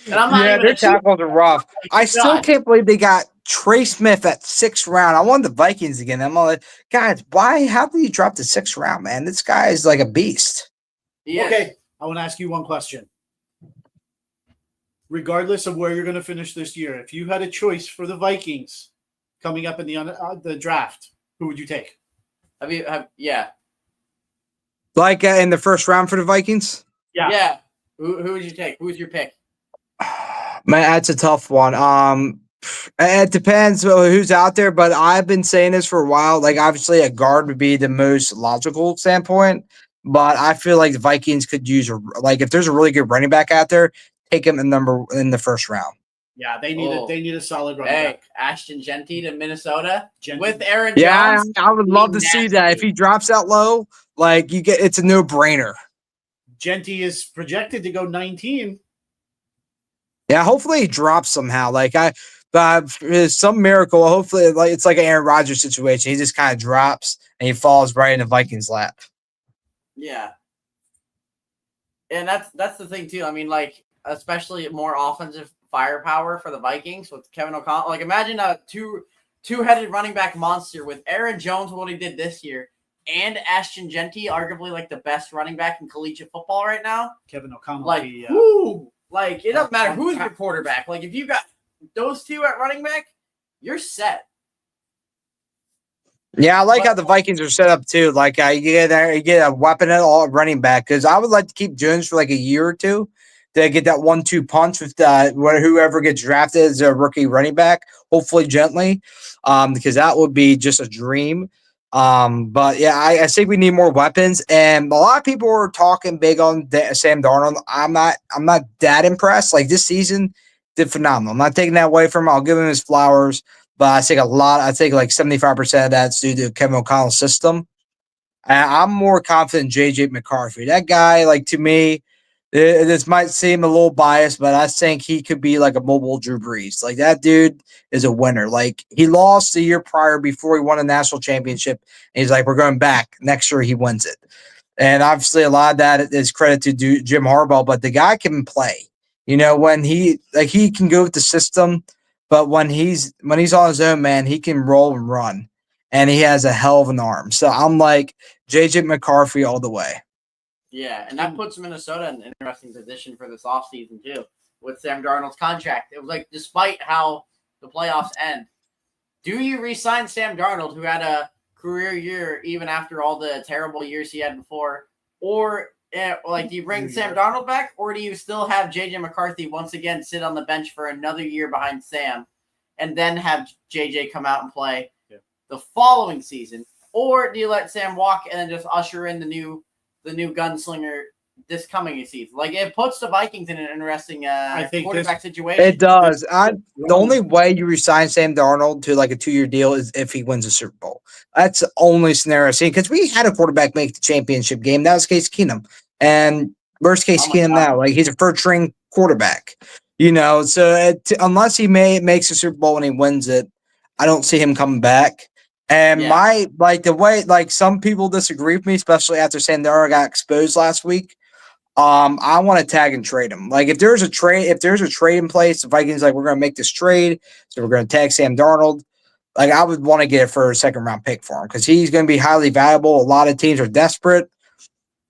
Speaker 3: and I'm not even
Speaker 1: their tackles are rough. I still can't believe they got Trey Smith at 6th round. I want the Vikings again. I'm like, guys, why? How did you drop the 6th round, man? This guy is like a beast.
Speaker 2: Okay, I want to ask you one question. Regardless of where you're going to finish this year, if you had a choice for the Vikings coming up in the draft, who would you take?
Speaker 3: Yeah.
Speaker 1: Like in the 1st round for the Vikings?
Speaker 3: Yeah. Who would you take? Who's your pick?
Speaker 1: Man, that's a tough one. It depends who's out there, but I've been saying this for a while. Like, obviously, a guard would be the most logical standpoint, but I feel like the Vikings could use if there's a really good running back out there, take him in the 1st round.
Speaker 2: Yeah, they need a solid running back.
Speaker 3: Ashton Genty to Minnesota
Speaker 2: Genty.
Speaker 3: with Aaron
Speaker 1: Yeah,
Speaker 3: Jones.
Speaker 1: I would love to see that. If he drops that low, it's a no-brainer.
Speaker 2: Genty is projected to go 19.
Speaker 1: Yeah, hopefully he drops somehow. Some miracle. Hopefully, it's like an Aaron Rodgers situation. He just kind of drops and he falls right in the Vikings' lap.
Speaker 3: Yeah, and that's the thing too. I mean, especially more offensive firepower for the Vikings with Kevin O'Connell. Like, imagine a two-headed running back monster with Aaron Jones, what he did this year, and Ashton Genty, arguably the best running back in collegiate football right now.
Speaker 2: Kevin O'Connell.
Speaker 3: It doesn't matter who's your quarterback. Like, if you got those two at running back, you're set.
Speaker 1: Yeah, I like how the Vikings are set up too. You get a weapon at all running back, because I would like to keep Jones for a year or two to get that 1-2 punch with whoever gets drafted as a rookie running back, hopefully gently, because that would be just a dream. But yeah, I think we need more weapons, and a lot of people are talking big on Sam Darnold. I'm not that impressed. This season did phenomenal. I'm not taking that away from him. I'll give him his flowers, but I think 75% of that's due to Kevin O'Connell's system. And I'm more confident in JJ McCarthy. That guy, to me, this might seem a little biased, but I think he could be like a mobile Drew Brees. That dude is a winner. He lost the year prior before he won a national championship. And he's like, we're going back. Next year he wins it. And obviously a lot of that is credit to Jim Harbaugh, but the guy can play. When he can go with the system, but when he's on his own, man, he can roll and run. And he has a hell of an arm. So I'm like JJ McCarthy all the way.
Speaker 3: Yeah, and that puts Minnesota in an interesting position for this offseason, too, with Sam Darnold's contract. It was despite how the playoffs end, do you re-sign Sam Darnold, who had a career year even after all the terrible years he had before? Or, do you bring Sam Darnold back, or do you still have J.J. McCarthy once again sit on the bench for another year behind Sam and then have J.J. come out and play the following season? Or do you let Sam walk and then just usher in the new gunslinger this coming season. Like it puts the Vikings in an interesting
Speaker 2: think
Speaker 3: quarterback situation.
Speaker 1: It does. The only way you resign Sam Darnold to like a 2-year deal is if he wins a Super Bowl. That's the only scenario I've seen because we had a quarterback make the championship game. That was Case Keenum. And where's Case Keenum now? Like he's a first string quarterback. So unless he makes a Super Bowl and he wins it, I don't see him coming back. And the way like some people disagree with me, especially after Sam Darnold got exposed last week. I want to tag and trade him. Like if there's a trade in place, the Vikings like we're going to make this trade, so we're going to tag Sam Darnold. Like I would want to get it for a 2nd-round pick for him because he's going to be highly valuable. A lot of teams are desperate,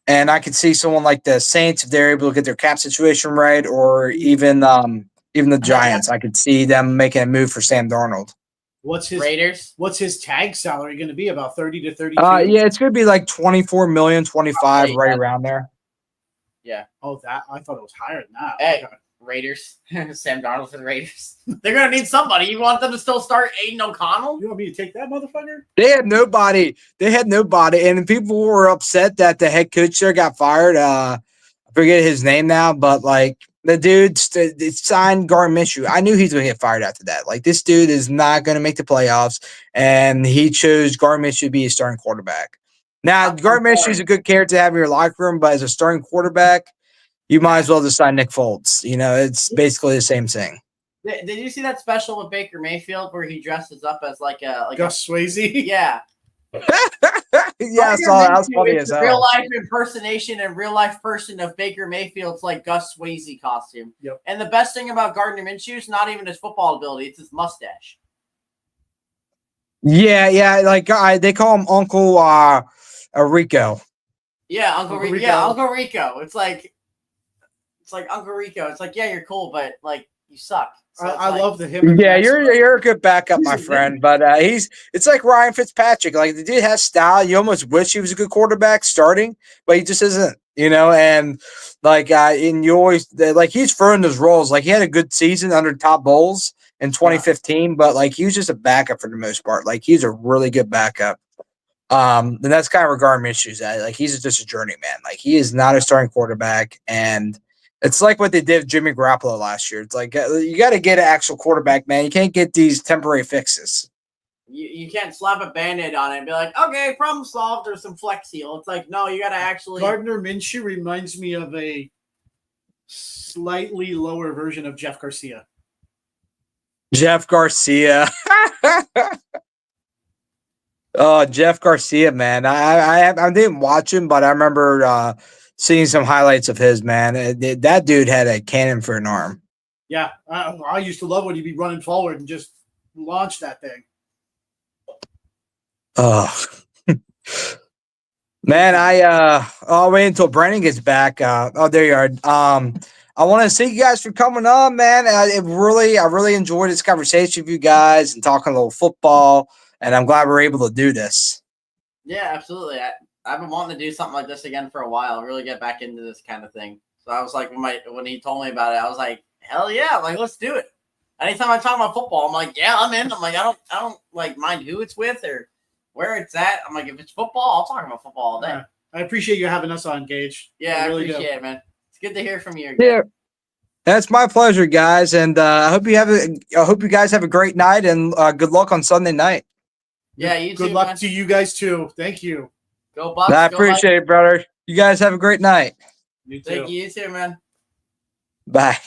Speaker 1: and I could see someone like the Saints if they're able to get their cap situation right, or even the Giants. I could see them making a move for Sam Darnold.
Speaker 2: What's his
Speaker 3: Raiders?
Speaker 2: What's his tag salary going to be? About 30 to 32?
Speaker 1: Yeah, it's going to be like 24 million, 25, right around there.
Speaker 3: Yeah.
Speaker 2: Oh, that I thought it was higher than that.
Speaker 3: Hey, Raiders. Sam Darnold for the Raiders. They're gonna need somebody. You want them to still start Aiden O'Connell?
Speaker 2: You want me to take that motherfucker?
Speaker 1: They had nobody, and people were upset that the head coach there got fired. I forget his name now, but like the dude signed Gardner Minshew. I knew he's gonna get fired after that. Like this dude is not gonna make the playoffs, and he chose Gardner Minshew to be his starting quarterback. Now, Gardner Minshew is a good character to have in your locker room, but as a starting quarterback, you might as well just sign Nick Foles. It's basically the same thing.
Speaker 3: Did you see that special with Baker Mayfield where he dresses up as like
Speaker 2: Gus Swayze?
Speaker 3: Yeah.
Speaker 1: Yeah, I saw that. That was funny as hell.
Speaker 3: Real life impersonation and real life person of Baker Mayfield's like Gus Swayze costume.
Speaker 2: Yep.
Speaker 3: And the best thing about Gardner Minshew is not even his football ability; it's his mustache.
Speaker 1: Yeah. Like they call him Uncle Rico.
Speaker 3: Yeah, Uncle Rico. Yeah, Uncle Rico. It's like Uncle Rico. It's like, yeah, you're cool, but like you suck. So
Speaker 2: I love the him.
Speaker 1: Yeah, you're a good backup, my friend. But it's like Ryan Fitzpatrick. Like the dude has style. You almost wish he was a good quarterback starting, but he just isn't. And like and you always like he's throwing those roles. Like he had a good season under Todd Bowles in 2015, but like he was just a backup for the most part. Like he's a really good backup. And that's kind of where Gardner Minshew's at. Like he's just a journeyman. Like he is not a starting quarterback, and it's like what they did with Jimmy Garoppolo last year. It's like you got to get an actual quarterback, man. You can't get these temporary fixes.
Speaker 3: You can't slap a Band-Aid on it and be like, okay, problem solved. There's some Flex Seal. It's like, no, you got to actually.
Speaker 2: Gardner Minshew reminds me of a slightly lower version of Jeff Garcia.
Speaker 1: Jeff Garcia. Oh, Jeff Garcia, man. I didn't watch him, but I remember seeing some highlights of his, man. That dude had a cannon for an arm.
Speaker 2: Yeah, I used to love when he'd be running forward and just launch that thing.
Speaker 1: Oh, man, I'll wait until Brandon gets back. There you are. I want to thank you guys for coming on, man. I really enjoyed this conversation with you guys and talking a little football, and I'm glad we're able to do this.
Speaker 3: Yeah, absolutely. I've been wanting to do something like this again for a while, really get back into this kind of thing. So I was like, when he told me about it, I was like, hell yeah, like let's do it. Anytime I talk about football, I'm like, yeah, I'm in. I'm like, I don't like mind who it's with or where it's at. I'm like, if it's football, I'll talk about football all day.
Speaker 2: Yeah. I appreciate you having us on, Gage.
Speaker 3: Yeah, I
Speaker 2: really
Speaker 3: appreciate it, man. It's good to hear from you again.
Speaker 1: Yeah, that's my pleasure, guys. And I hope you guys have a great night and good luck on Sunday night.
Speaker 3: Yeah, you too.
Speaker 2: Good luck
Speaker 3: man.
Speaker 2: to you guys too. Thank you.
Speaker 3: Go Bucks.
Speaker 1: I appreciate it, brother. You guys have a great night.
Speaker 2: You too.
Speaker 3: Thank you, man.
Speaker 1: Bye.